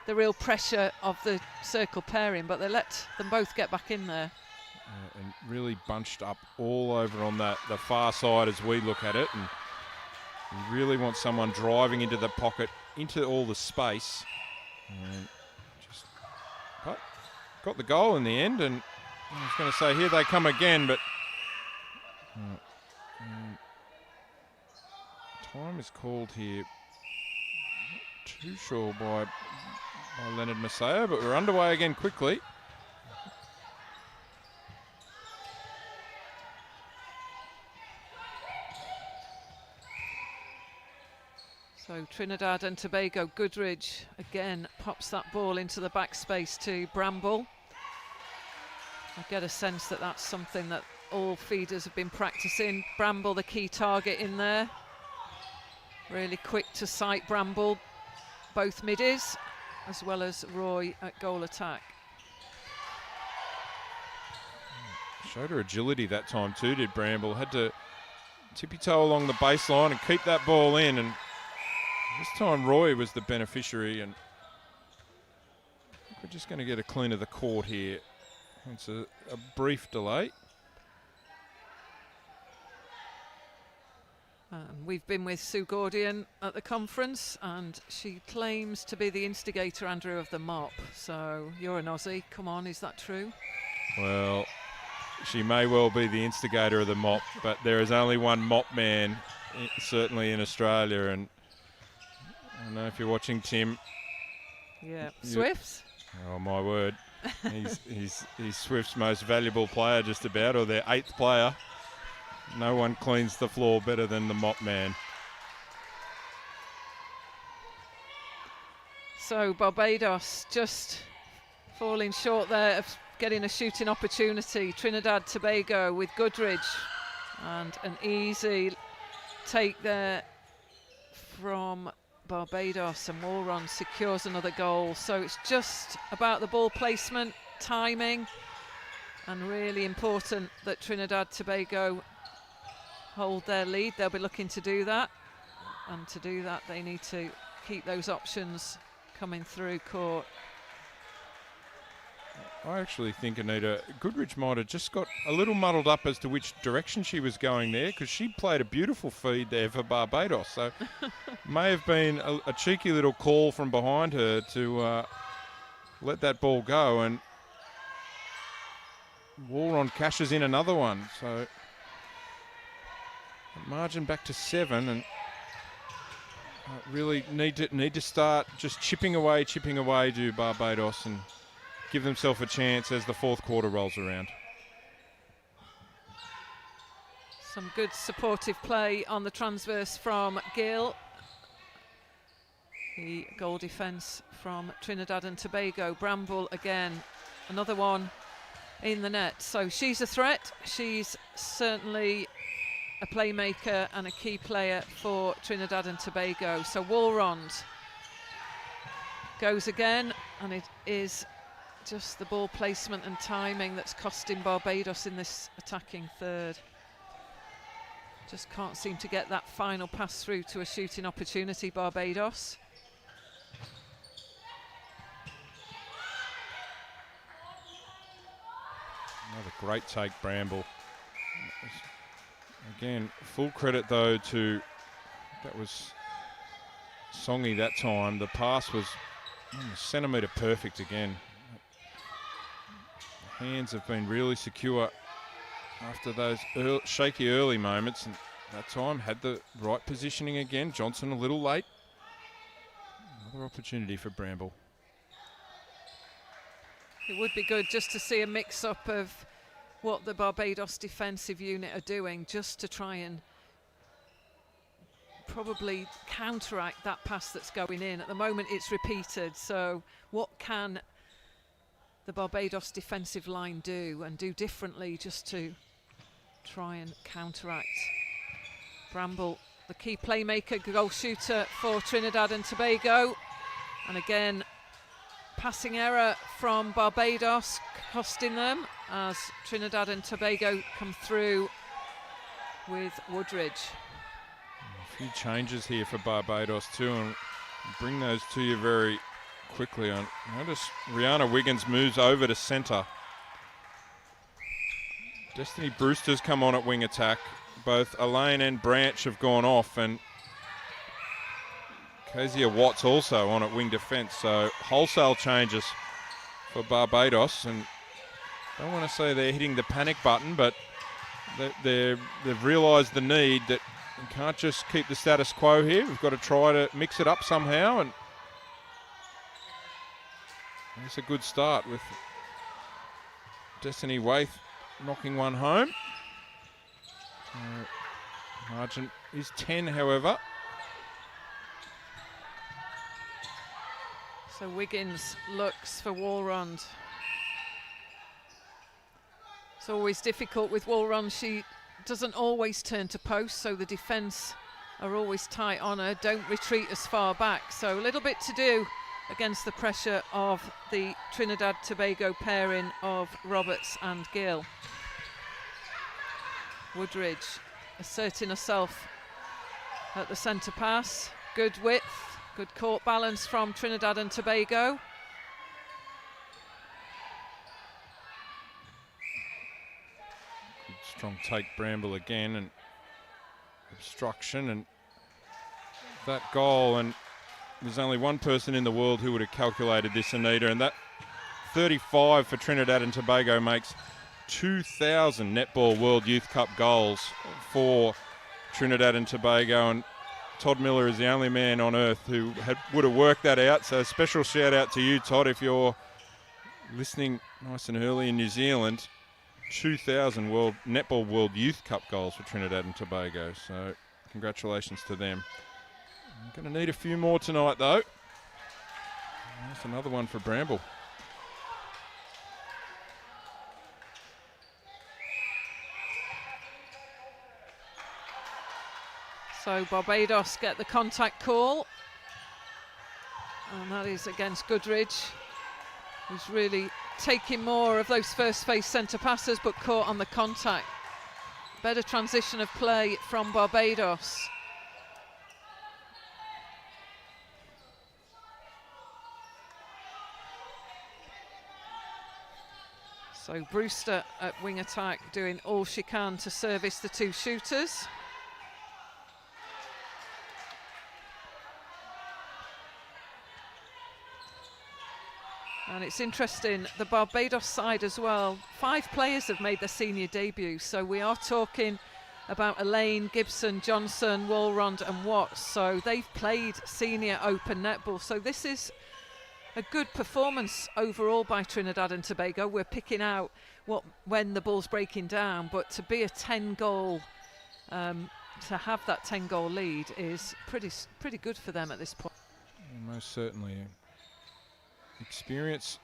the real pressure of the circle pairing, but they let them both get back in there. And really bunched up all over on the far side as we look at it, and you really want someone driving into the pocket, into all the space, and just got the goal in the end. And I was going to say here they come again, but time is called here. Not too sure by Leonard Maseo, but we're underway again quickly. So Trinidad and Tobago, Goodridge again pops that ball into the backspace to Bramble. I get a sense that that's something that all feeders have been practicing. Bramble, the key target in there. Really quick to sight Bramble, both middies, as well as Roy at goal attack. Showed her agility that time too, did Bramble. Had to tippy-toe along the baseline and keep that ball in, and this time Roy was the beneficiary, and I think we're just going to get a clean of the court here. It's a brief delay. We've been with Sue Gordian at the conference, and she claims to be the instigator, Andrew, of the mop. So you're an Aussie. Come on, is that true? Well, she may well be the instigator of the mop, but there is only one mop man, certainly in Australia. And I don't know if you're watching, Tim. Yeah, Swifts. Oh my word, he's Swift's most valuable player, just about, or their 8th player. No one cleans the floor better than the mop man. So Barbados just falling short there of getting a shooting opportunity. Trinidad Tobago with Goodridge, and an easy take there from Barbados, and Walron secures another goal. So it's just about the ball placement, timing, and really important that Trinidad Tobago hold their lead. They'll be looking to do that, and to do that they need to keep those options coming through court. I actually think, Anita, Goodridge might have just got a little muddled up as to which direction she was going there, because she played a beautiful feed there for Barbados. So may have been a cheeky little call from behind her to let that ball go, and Walron cashes in another one. So margin back to 7, and really need to start just chipping away to Barbados and give themselves a chance as the 4th quarter rolls around. Some good supportive play on the transverse from Gill. The goal defence from Trinidad and Tobago. Bramble again, another one in the net. So she's a threat. She's certainly a playmaker and a key player for Trinidad and Tobago. So Walrond goes again, and it is just the ball placement and timing that's costing Barbados in this attacking third. Just can't seem to get that final pass through to a shooting opportunity, Barbados. Another great take, Bramble. Again, full credit though to, that was Songy that time. The pass was a centimetre perfect again. The hands have been really secure after those shaky early moments, and that time had the right positioning again. Johnson a little late. Another opportunity for Bramble. It would be good just to see a mix-up of what the Barbados defensive unit are doing, just to try and probably counteract that pass that's going in. At the moment it's repeated, so what can the Barbados defensive line do and do differently just to try and counteract? Bramble, the key playmaker, goal shooter for Trinidad and Tobago, and again passing error from Barbados costing them as Trinidad and Tobago come through with Woodridge. A few changes here for Barbados too, and bring those to you very quickly. Notice Rihanna Wiggins moves over to centre. Destiny Brewster's come on at wing attack. Both Elaine and Branch have gone off, and Kezia Watts also on at wing defence. So wholesale changes for Barbados, and I don't want to say they're hitting the panic button, but they've realised the need that we can't just keep the status quo here. We've got to try to mix it up somehow, and it's a good start with Destiny Waith knocking one home. Margin is 10, however. So Wiggins looks for Walrond. It's always difficult with Walrond. She doesn't always turn to post, so the defence are always tight on her, don't retreat as far back. So a little bit to do against the pressure of the Trinidad Tobago pairing of Roberts and Gill. Woodridge asserting herself at the centre pass. Good width, good court balance from Trinidad and Tobago. Good strong take, Bramble again, and obstruction, and that goal. And there's only one person in the world who would have calculated this, Anita, and that 35 for Trinidad and Tobago makes 2,000 Netball World Youth Cup goals for Trinidad and Tobago, and Todd Miller is the only man on earth who would have worked that out. So a special shout out to you, Todd, if you're listening nice and early in New Zealand. 2,000 Netball World Youth Cup goals for Trinidad and Tobago. So congratulations to them. I'm going to need a few more tonight, though. That's another one for Bramble. So Barbados get the contact call, and that is against Goodridge, who's really taking more of those first phase centre passes but caught on the contact. Better transition of play from Barbados. So Brewster at wing attack doing all she can to service the two shooters. And it's interesting, the Barbados side as well, 5 players have made their senior debut, so we are talking about Elaine, Gibson, Johnson, Walrond and Watts, so they've played senior open netball, so this is a good performance overall by Trinidad and Tobago. We're picking out when the ball's breaking down, but to be a 10-goal, to have that 10-goal lead is pretty good for them at this point. Most certainly. Experience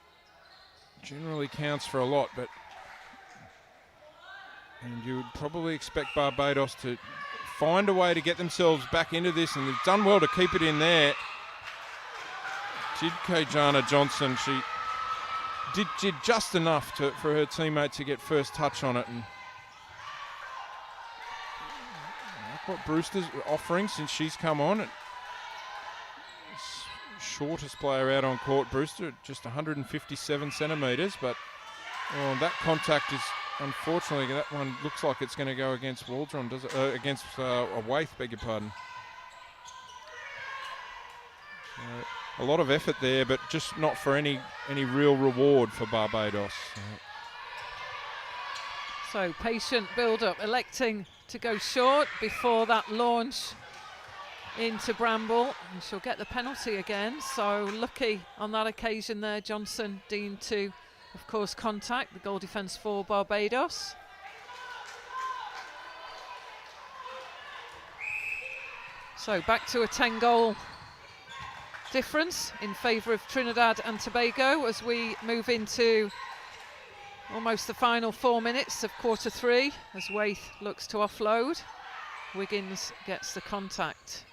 generally counts for a lot, and you would probably expect Barbados to find a way to get themselves back into this, and they've done well to keep it in there. Did Kajana Johnson, she did just enough for her teammate to get first touch on it, and like what Brewster's offering since she's come on. Shortest player out on court, Brewster, just 157 centimetres, but that contact is, unfortunately, that one looks like it's going to go against Waldron, does it? Against Waith, beg your pardon. A lot of effort there, but just not for any real reward for Barbados. So patient build-up, electing to go short before that launch into Bramble, and she'll get the penalty again. So lucky on that occasion there, Johnson deemed to, of course, contact the goal defence for Barbados. So back to a 10-goal difference in favour of Trinidad and Tobago as we move into almost the final 4 minutes of quarter 3 as Waith looks to offload. Wiggins gets the contact.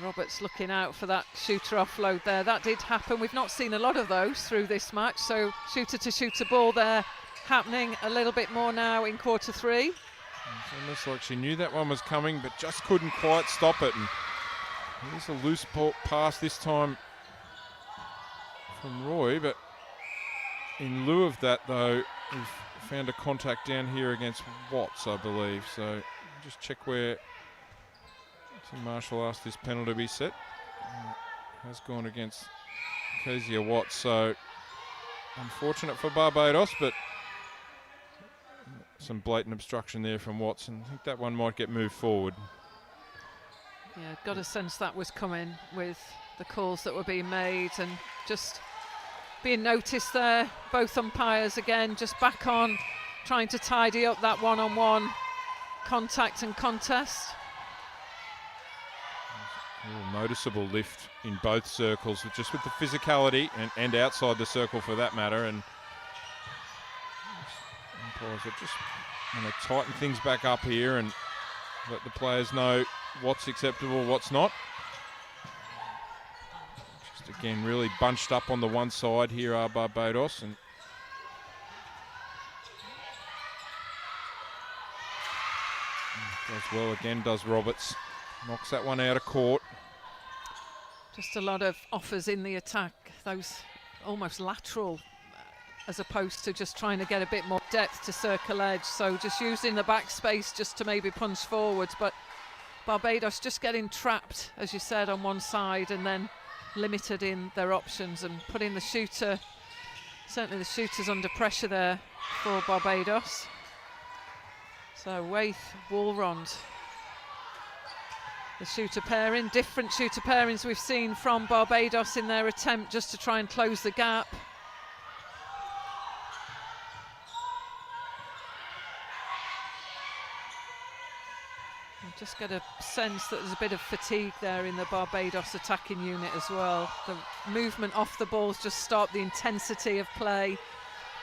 Roberts looking out for that shooter offload there. That did happen. We've not seen a lot of those through this match, so shooter to shooter ball there happening a little bit more now in quarter 3. It's almost like she knew that one was coming but just couldn't quite stop it, and here's a loose ball pass this time from Roy, but in lieu of that though, we've found a contact down here against Watts, I believe, so just check where Tim Marshall asked this penalty to be set. Has gone against Kezia Watts, so unfortunate for Barbados, but some blatant obstruction there from Watts, and I think that one might get moved forward. Yeah, got a sense that was coming with the calls that were being made and just being noticed there. Both umpires again just back on, trying to tidy up that one-on-one contact and contest. A little noticeable lift in both circles, just with the physicality and outside the circle for that matter, and umpires are just going to tighten things back up here and let the players know what's acceptable, what's not. Just again really bunched up on the one side here are Barbados, and does well again, does Roberts. Knocks that one out of court. Just a lot of offers in the attack, those almost lateral as opposed to just trying to get a bit more depth to circle edge. So just using the back space just to maybe punch forwards, but Barbados just getting trapped, as you said, on one side and then limited in their options, and putting the shooter, certainly the shooters, under pressure there for Barbados. So Waith, Walrond, the shooter pairing, different shooter pairings we've seen from Barbados in their attempt just to try and close the gap. I just get a sense that there's a bit of fatigue there in the Barbados attacking unit as well. The movement off the ball's just stopped, the intensity of play,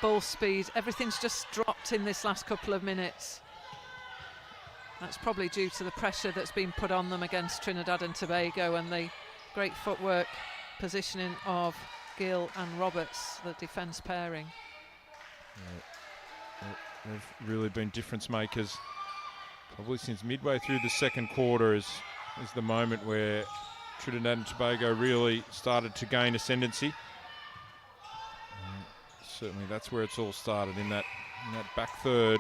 ball speed, everything's just dropped in this last couple of minutes. That's probably due to the pressure that's been put on them against Trinidad and Tobago and the great footwork positioning of Gill and Roberts, the defence pairing. They've really been difference makers probably since midway through the second quarter is the moment where Trinidad and Tobago really started to gain ascendancy. Certainly that's where it's all started, in that back third.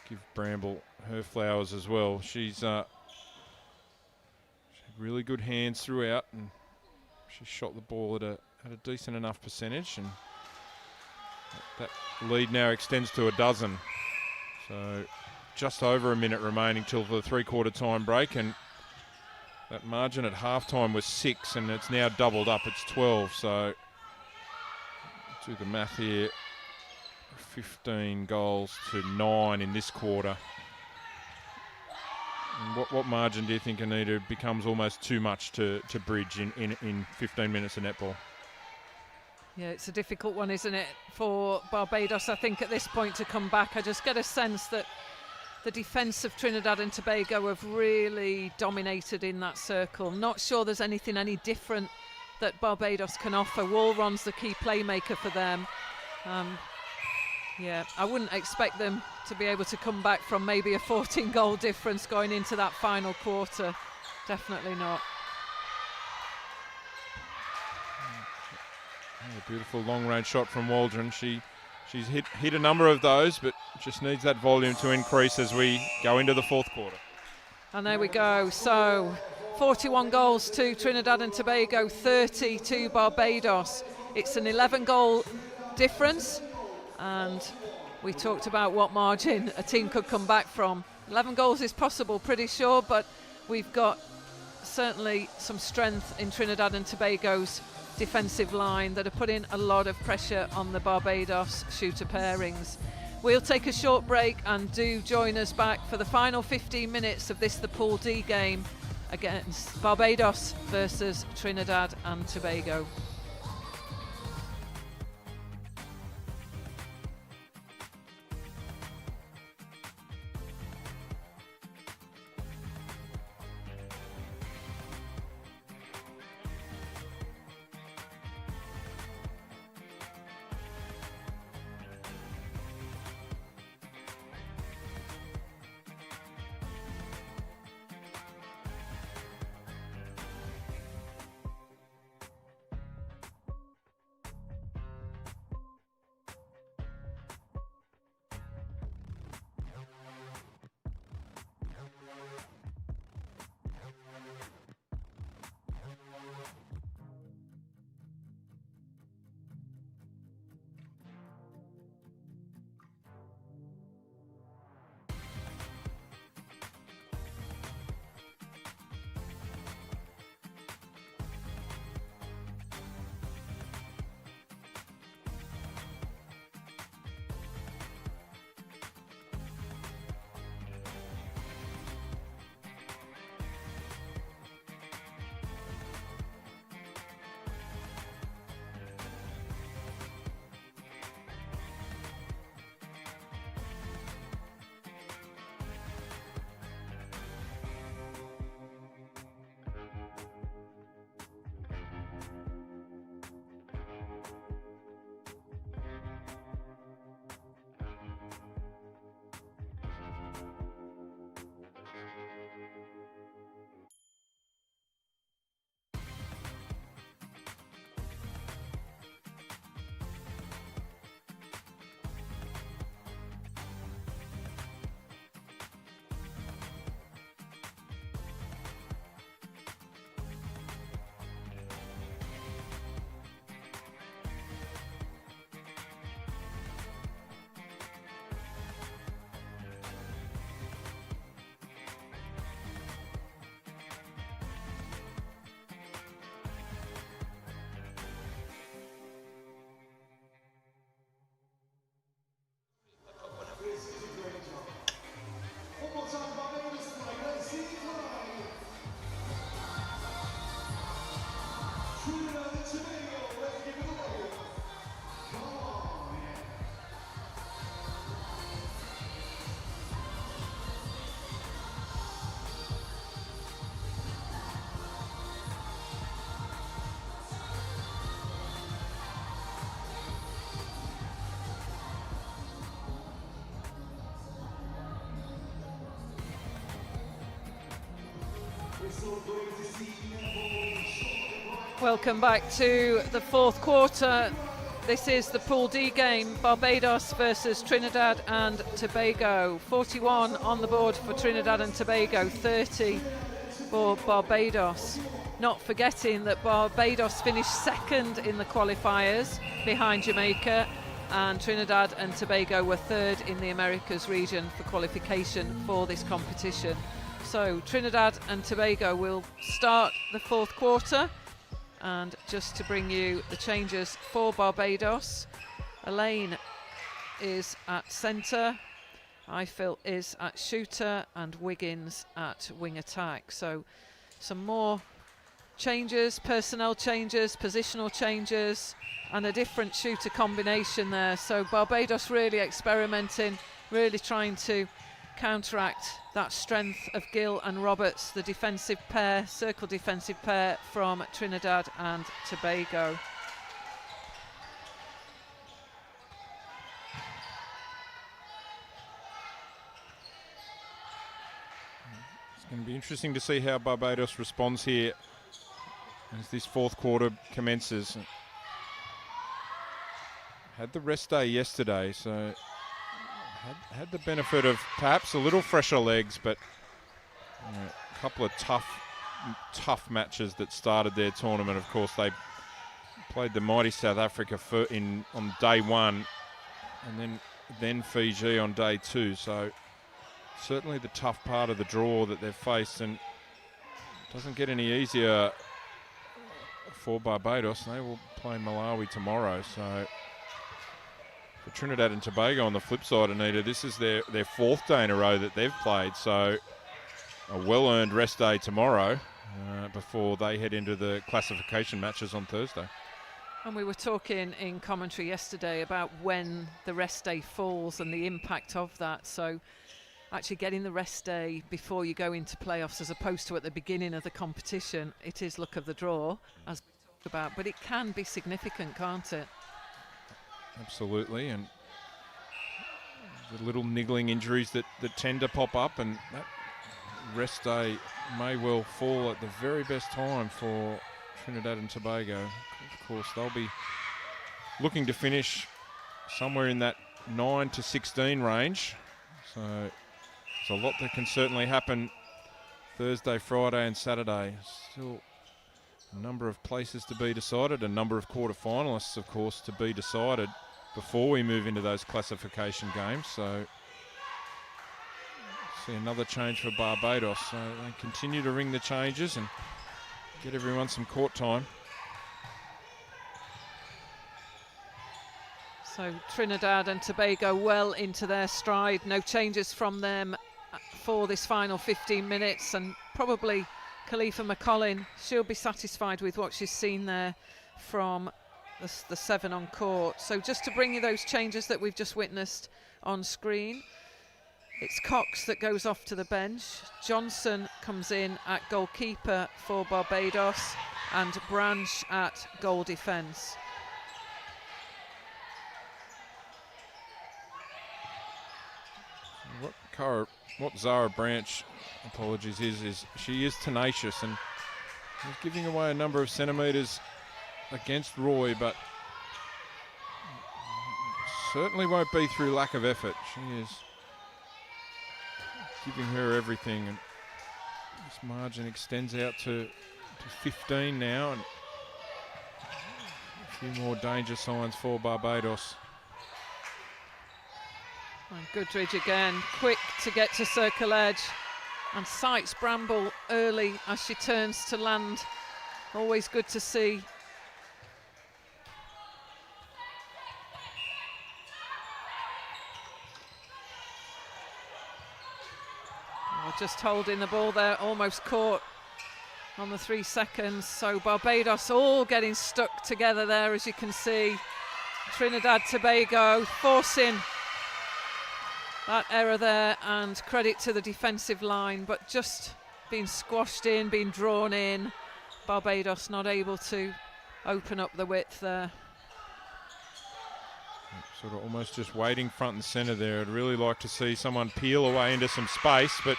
Give Bramble her flowers as well. She's she had really good hands throughout, and she shot the ball at a decent enough percentage, and that lead now extends to a dozen. So just over a minute remaining till the three-quarter time break, and that margin at halftime was 6, and it's now doubled up. It's 12. So do the math here. 15 goals to 9 in this quarter. And what margin do you think, Anita, becomes almost too much to bridge in 15 minutes of netball? Yeah, it's a difficult one, isn't it, for Barbados, I think, at this point to come back. I just get a sense that the defence of Trinidad and Tobago have really dominated in that circle. Not sure there's anything any different that Barbados can offer. Walron's the key playmaker for them. Yeah, I wouldn't expect them to be able to come back from maybe a 14-goal difference going into that final quarter. Definitely not. A beautiful long-range shot from Waldron. She's hit a number of those, but just needs that volume to increase as we go into the fourth quarter. And there we go. So 41 goals to Trinidad and Tobago, 30 to Barbados. It's an 11-goal difference. And we talked about what margin a team could come back from. 11 goals is possible, pretty sure, but we've got certainly some strength in Trinidad and Tobago's defensive line that are putting a lot of pressure on the Barbados shooter pairings. We'll take a short break, and do join us back for the final 15 minutes of this, the Pool D game against Barbados versus Trinidad and Tobago. Welcome back to the fourth quarter. This is the Pool D game, Barbados versus Trinidad and Tobago. 41 on the board for Trinidad and Tobago, 30 for Barbados. Not forgetting that Barbados finished second in the qualifiers behind Jamaica, and Trinidad and Tobago were third in the Americas region for qualification for this competition. So Trinidad and Tobago will start the fourth quarter. And just to bring you the changes for Barbados, Elaine is at centre, Eiffel is at shooter, and Wiggins at wing attack. So some more changes, personnel changes, positional changes, and a different shooter combination there. So Barbados really experimenting, really trying to counteract that strength of Gill and Roberts, the defensive pair, circle defensive pair from Trinidad and Tobago. It's going to be interesting to see how Barbados responds here as this fourth quarter commences. Had the rest day yesterday, so had the benefit of perhaps a little fresher legs, but a couple of tough matches that started their tournament. Of course, they played the mighty South Africa on day one, and then Fiji on day two. So certainly the tough part of the draw that they've faced, and it doesn't get any easier for Barbados. They will play Malawi tomorrow. So for Trinidad and Tobago on the flip side, Anita, this is their fourth day in a row that they've played, so a well-earned rest day tomorrow before they head into the classification matches on Thursday. And we were talking in commentary yesterday about when the rest day falls and the impact of that. So actually getting the rest day before you go into playoffs as opposed to at the beginning of the competition, it is luck of the draw, as we talked about, but it can be significant, can't it? Absolutely, and the little niggling injuries that tend to pop up, and that rest day may well fall at the very best time for Trinidad and Tobago. Of course, they'll be looking to finish somewhere in that 9 to 16 range, so there's a lot that can certainly happen Thursday, Friday and Saturday. Still a number of places to be decided, a number of quarter-finalists, of course, to be decided before we move into those classification games. So see another change for Barbados. So they continue to ring the changes and get everyone some court time. So Trinidad and Tobago well into their stride. No changes from them for this final 15 minutes, and probably Khalifa McCollin, she'll be satisfied with what she's seen there from the 7 on court. So just to bring you those changes that we've just witnessed on screen, it's Cox that goes off to the bench. Johnson comes in at goalkeeper for Barbados, and Branch at goal defence. What Zara Branch, apologies, is she is tenacious, and she's giving away a number of centimetres against Roy, but certainly won't be through lack of effort. She is giving her everything, and this margin extends out to 15 now, and a few more danger signs for Barbados. And Goodridge again, quick to get to circle edge, and sights Bramble early as she turns to land. Always good to see. Just holding the ball there, almost caught on the 3 seconds. So Barbados all getting stuck together there, as you can see. Trinidad Tobago forcing that error there, and credit to the defensive line, but just being squashed in, being drawn in. Barbados not able to open up the width there. Sort of almost just waiting front and centre there. I'd really like to see someone peel away into some space, but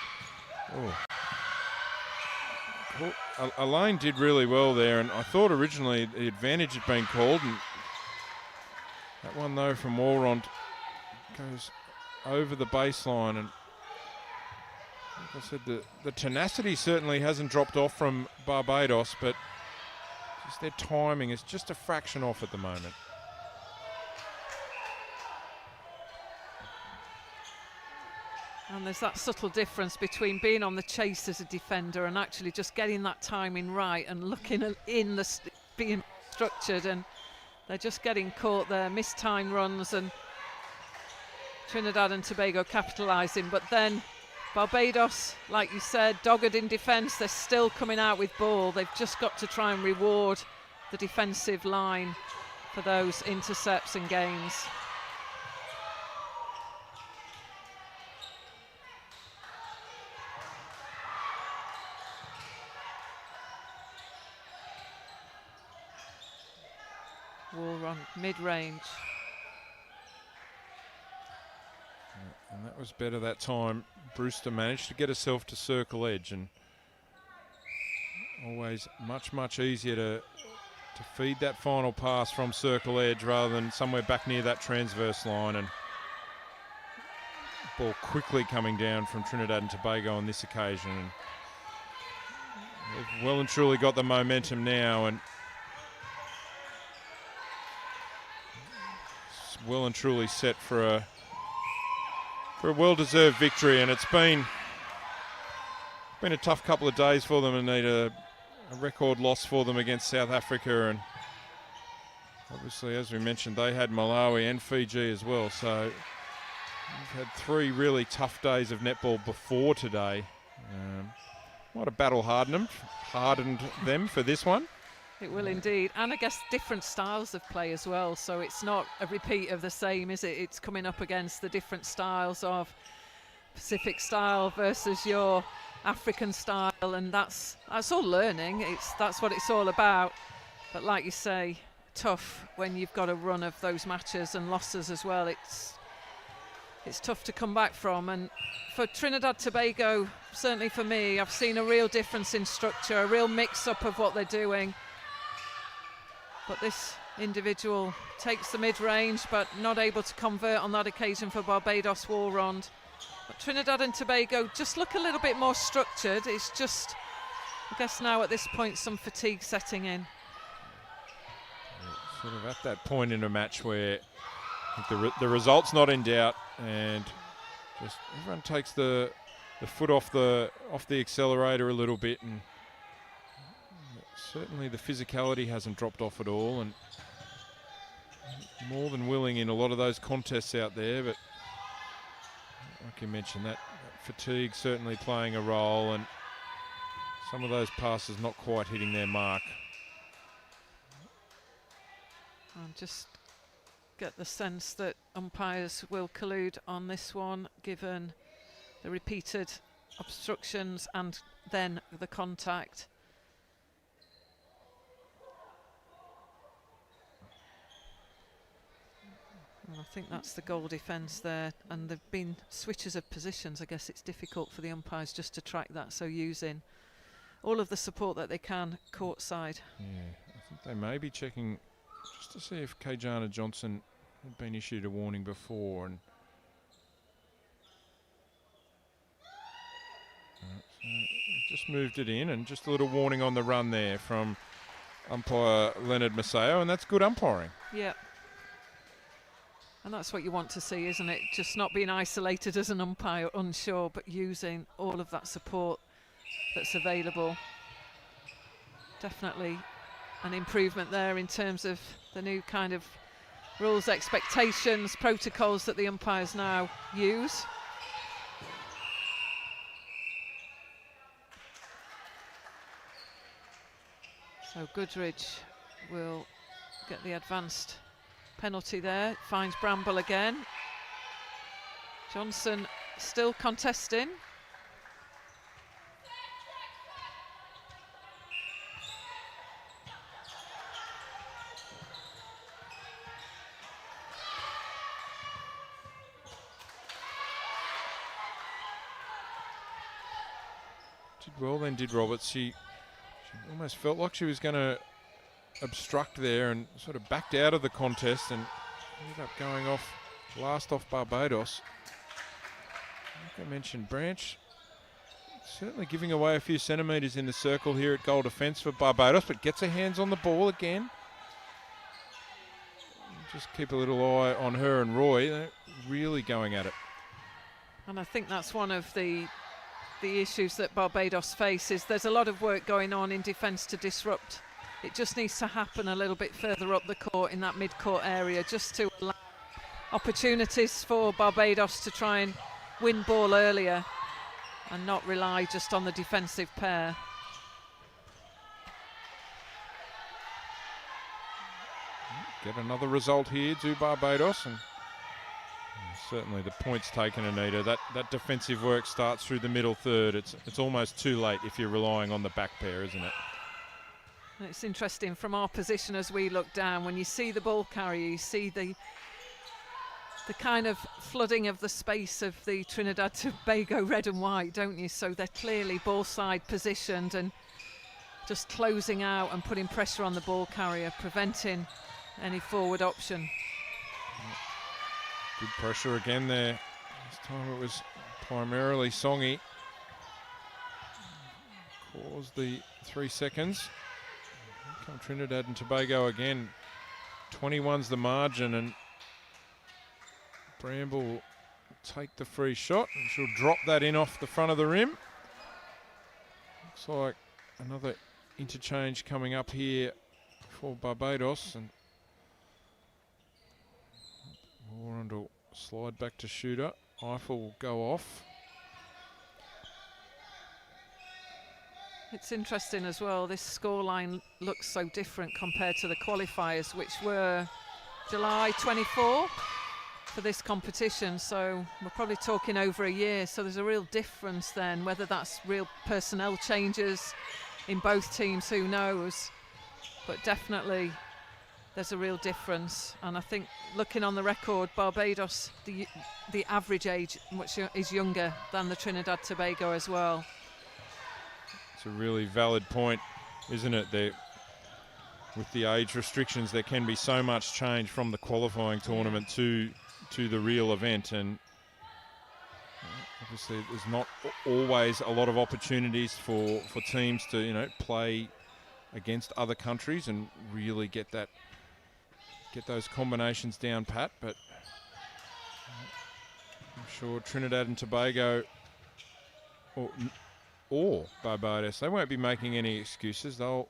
Elaine did really well there, and I thought originally the advantage had been called, and that one though from Walrond goes over the baseline, and like I said, the tenacity certainly hasn't dropped off from Barbados, but just their timing is just a fraction off at the moment. And there's that subtle difference between being on the chase as a defender and actually just getting that timing right and looking in the being structured, and they're just getting caught there, missed time runs, and Trinidad and Tobago capitalising. But then Barbados, like you said, dogged in defence, they're still coming out with ball. They've just got to try and reward the defensive line for those intercepts and gains. War on mid-range. And that was better that time. Brewster managed to get herself to circle edge, and always much easier to feed that final pass from circle edge rather than somewhere back near that transverse line. And ball quickly coming down from Trinidad and Tobago on this occasion. And they've well and truly got the momentum now, and well and truly set for a well-deserved victory. And it's been a tough couple of days for them, and need a record loss for them against South Africa, and obviously, as we mentioned, they had Malawi and Fiji as well, so we've had 3 really tough days of netball before today. Might have battle hardened them for this one. It will indeed, and I guess different styles of play as well, so it's not a repeat of the same, is it? It's coming up against the different styles of Pacific style versus your African style, and that's all learning. That's what it's all about. But like you say, tough when you've got a run of those matches and losses as well. It's tough to come back from. And for Trinidad Tobago, certainly for me, I've seen a real difference in structure, a real mix-up of what they're doing. But this individual takes the mid-range, but not able to convert on that occasion for Barbados Walrond. But Trinidad and Tobago just look a little bit more structured. It's just, I guess now at this point, some fatigue setting in. Sort of at that point in a match where the result's not in doubt, and just everyone takes the foot off the accelerator a little bit, and certainly the physicality hasn't dropped off at all, and more than willing in a lot of those contests out there. But like you mentioned, that fatigue certainly playing a role, and some of those passes not quite hitting their mark. And just get the sense that umpires will collude on this one, given the repeated obstructions and then the contact. And I think that's the goal defence there, and there've been switches of positions. I guess it's difficult for the umpires just to track that, so using all of the support that they can courtside. Yeah, I think they may be checking just to see if Kajana Johnson had been issued a warning before, and so just moved it in, and just a little warning on the run there from umpire Leonard Maseo, and that's good umpiring. Yeah. And that's what you want to see, isn't it? Just not being isolated as an umpire, unsure, but using all of that support that's available. Definitely an improvement there in terms of the new kind of rules, expectations, protocols that the umpires now use. So Goodridge will get the advanced penalty there, finds Bramble again. Johnson still contesting. Did well then, did Roberts. She Almost felt like she was going to obstruct there and sort of backed out of the contest and ended up going off last off Barbados. Like I mentioned, Branch certainly giving away a few centimetres in the circle here at goal defence for Barbados, but gets her hands on the ball again. Just keep a little eye on her and Roy. They're really going at it. And I think that's one of the issues that Barbados face, is there's a lot of work going on in defence to disrupt. It just needs to happen a little bit further up the court in that mid-court area, just to allow opportunities for Barbados to try and win ball earlier and not rely just on the defensive pair. Get another result here to Barbados, and certainly the points taken, Anita. That defensive work starts through the middle third. It's almost too late if you're relying on the back pair, isn't it? It's interesting from our position as we look down, when you see the ball carrier, you see the kind of flooding of the space of the Trinidad Tobago red and white, don't you? So they're clearly ball side positioned and just closing out and putting pressure on the ball carrier, preventing any forward option. Good pressure again there. This time it was primarily Songy. Caused the 3 seconds. Here come Trinidad and Tobago again. 21's the margin, and Bramble will take the free shot, and she'll drop that in off the front of the rim. Looks like another interchange coming up here for Barbados, and Warren will slide back to shooter. Eiffel will go off. It's interesting as well, this scoreline looks so different compared to the qualifiers, which were July 24 for this competition, so we're probably talking over a year, so there's a real difference then. Whether that's real personnel changes in both teams, who knows, but definitely there's a real difference. And I think, looking on the record, Barbados, the average age which is younger than the Trinidad Tobago as well. It's a really valid point, isn't it? With the age restrictions, there can be so much change from the qualifying tournament to the real event, and obviously there's not always a lot of opportunities for teams to play against other countries and really get those combinations down pat. But I'm sure Trinidad and Tobago or Barbados, they won't be making any excuses. I'm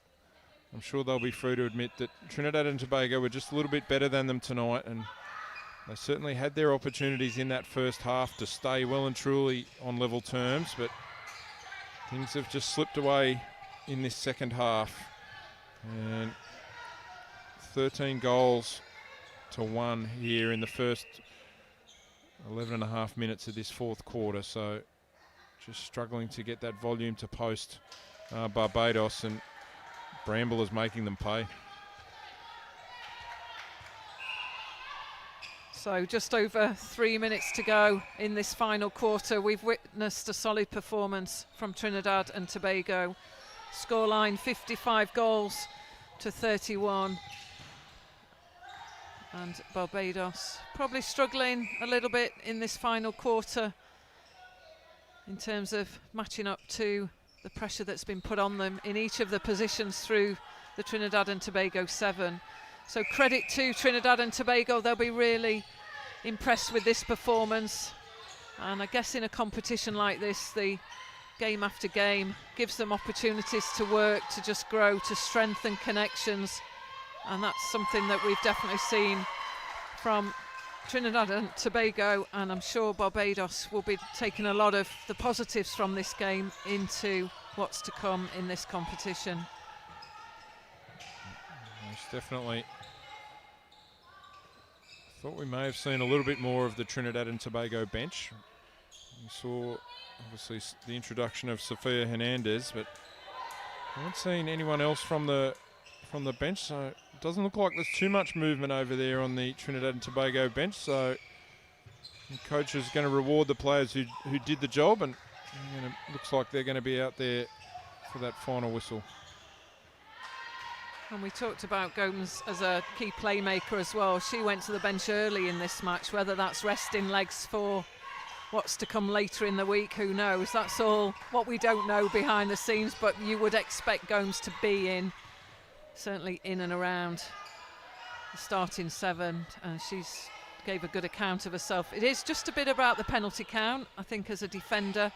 sure they'll be free to admit that Trinidad and Tobago were just a little bit better than them tonight, and they certainly had their opportunities in that first half to stay well and truly on level terms, but things have just slipped away in this second half. And 13 goals to 1 here in the first 11 and a half minutes of this fourth quarter, so just struggling to get that volume to post Barbados, and Bramble is making them pay. So just over 3 minutes to go in this final quarter. We've witnessed a solid performance from Trinidad and Tobago. Scoreline 55 goals to 31. And Barbados probably struggling a little bit in this final quarter in terms of matching up to the pressure that's been put on them in each of the positions through the Trinidad and Tobago 7. So credit to Trinidad and Tobago, they'll be really impressed with this performance. And I guess in a competition like this, the game after game gives them opportunities to work, to just grow, to strengthen connections. And that's something that we've definitely seen from Trinidad and Tobago, and I'm sure Barbados will be taking a lot of the positives from this game into what's to come in this competition. Most definitely. Thought we may have seen a little bit more of the Trinidad and Tobago bench. We saw obviously the introduction of Sophia Hernandez, but I haven't seen anyone else from the bench, so it doesn't look like there's too much movement over there on the Trinidad and Tobago bench. So the coach is going to reward the players who did the job, and looks like they're going to be out there for that final whistle. And we talked about Gomes as a key playmaker as well. She went to the bench early in this match, whether that's resting legs for what's to come later in the week, who knows. That's all what we don't know behind the scenes, but you would expect Gomes to be certainly in and around the starting 7, and she's gave a good account of herself. It is just a bit about the penalty count. I think as a defender,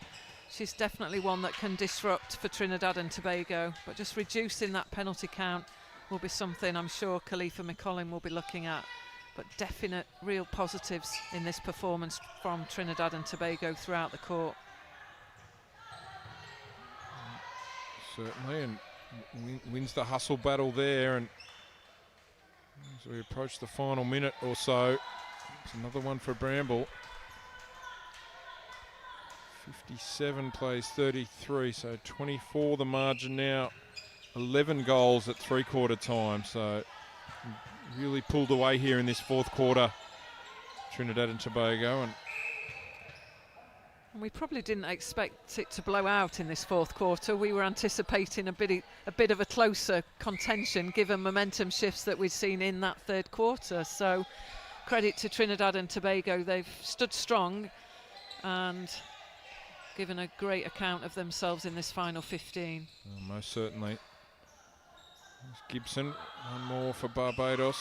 she's definitely one that can disrupt for Trinidad and Tobago, but just reducing that penalty count will be something I'm sure Khalifa McCollin will be looking at. But definite real positives in this performance from Trinidad and Tobago throughout the court. Certainly, and wins the hustle battle there. And as we approach the final minute or so, it's another one for Bramble. 57 plays 33, so 24 the margin now. 11 goals at three-quarter time, so really pulled away here in this fourth quarter, Trinidad and Tobago. And we probably didn't expect it to blow out in this fourth quarter. We were anticipating a bit of a closer contention given momentum shifts that we'd seen in that third quarter. So credit to Trinidad and Tobago. They've stood strong and given a great account of themselves in this final 15. Oh, most certainly. There's Gibson, one more for Barbados.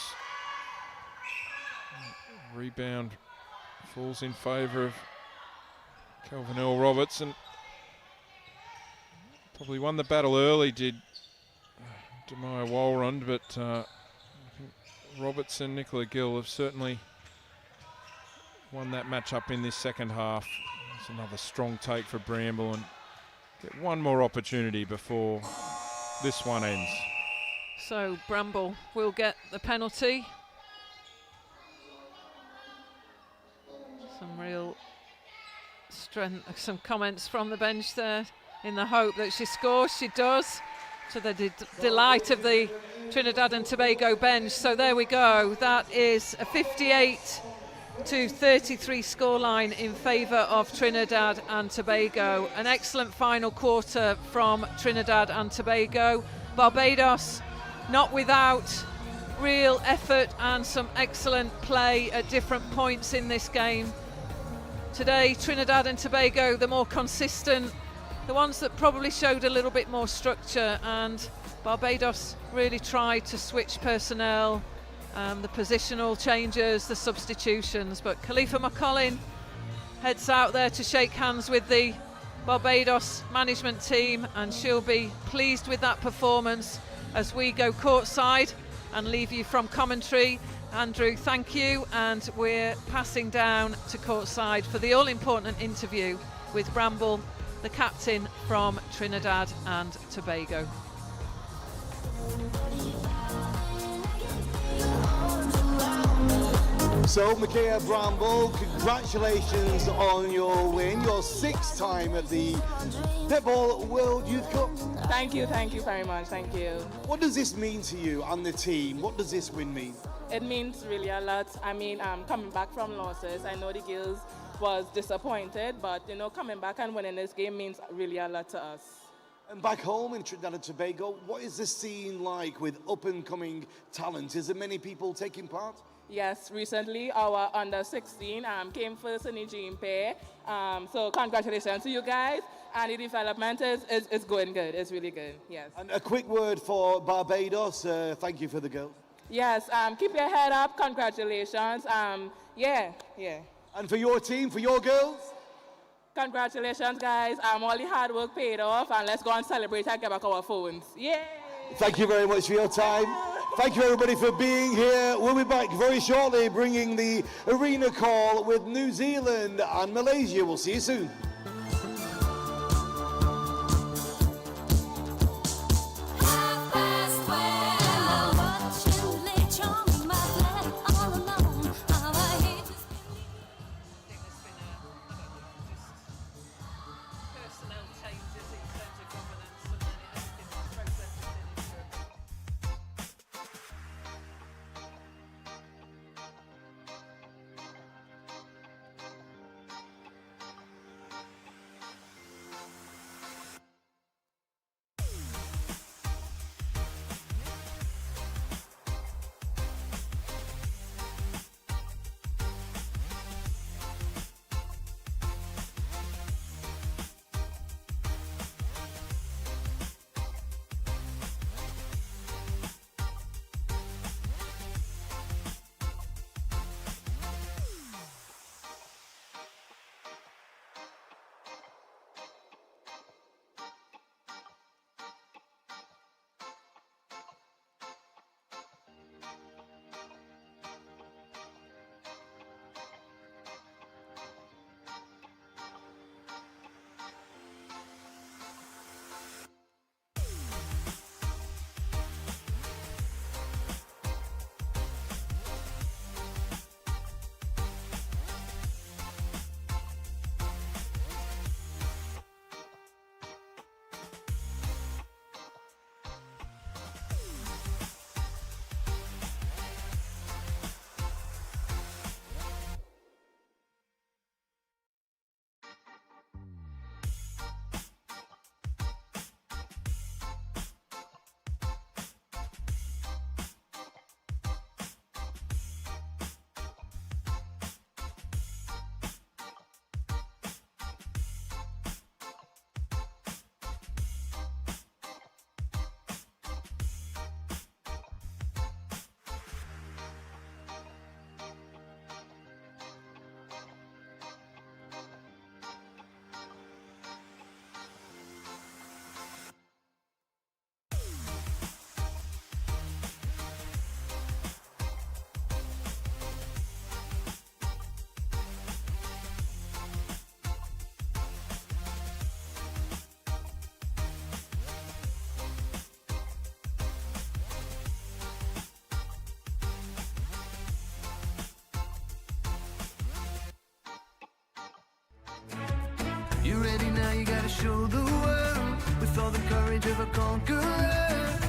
Rebound falls in favour of Kelvin Earl Roberts, and probably won the battle early, did Demaya Walrond, but I think Roberts and Nicola Gill have certainly won that match up in this second half. It's another strong take for Bramble, and get one more opportunity before this one ends. So Bramble will get the penalty. Some real strength, some comments from the bench there in the hope that she scores. She does, to the delight of the Trinidad and Tobago bench. So there we go. That is a 58-33 scoreline in favour of Trinidad and Tobago. An excellent final quarter from Trinidad and Tobago. Barbados not without real effort and some excellent play at different points in this game. Today, Trinidad and Tobago, the more consistent, the ones that probably showed a little bit more structure, and Barbados really tried to switch personnel, the positional changes, the substitutions. But Khalifa McCollin heads out there to shake hands with the Barbados management team, and she'll be pleased with that performance as we go courtside and leave you from commentary. Andrew, thank you, and we're passing down to courtside for the all-important interview with Bramble, the captain from Trinidad and Tobago. So, Micaiah Bramble, congratulations on your win, your 6th time at the Netball World Youth Cup. Thank you very much, thank you. What does this mean to you and the team? What does this win mean? It means really a lot. I mean, coming back from losses, I know the girls was disappointed, but you know, coming back and winning this game means really a lot to us. And back home in Trinidad and Tobago, what is the scene like with up-and-coming talent? Is there many people taking part? Yes, recently our under-16 came first in the Dream Pair. So congratulations to you guys. And the development is going good. It's really good, yes. And a quick word for Barbados. Thank you for the girls. Yes, keep your head up. Congratulations. Yeah. And for your team, for your girls? Congratulations, guys. All the hard work paid off, and let's go and celebrate and get back our phones. Yay! Thank you very much for your time. Thank you, everybody, for being here. We'll be back very shortly, bringing the arena call with New Zealand and Malaysia. We'll see you soon. You're ready now, you gotta show the world with all the courage of a conqueror.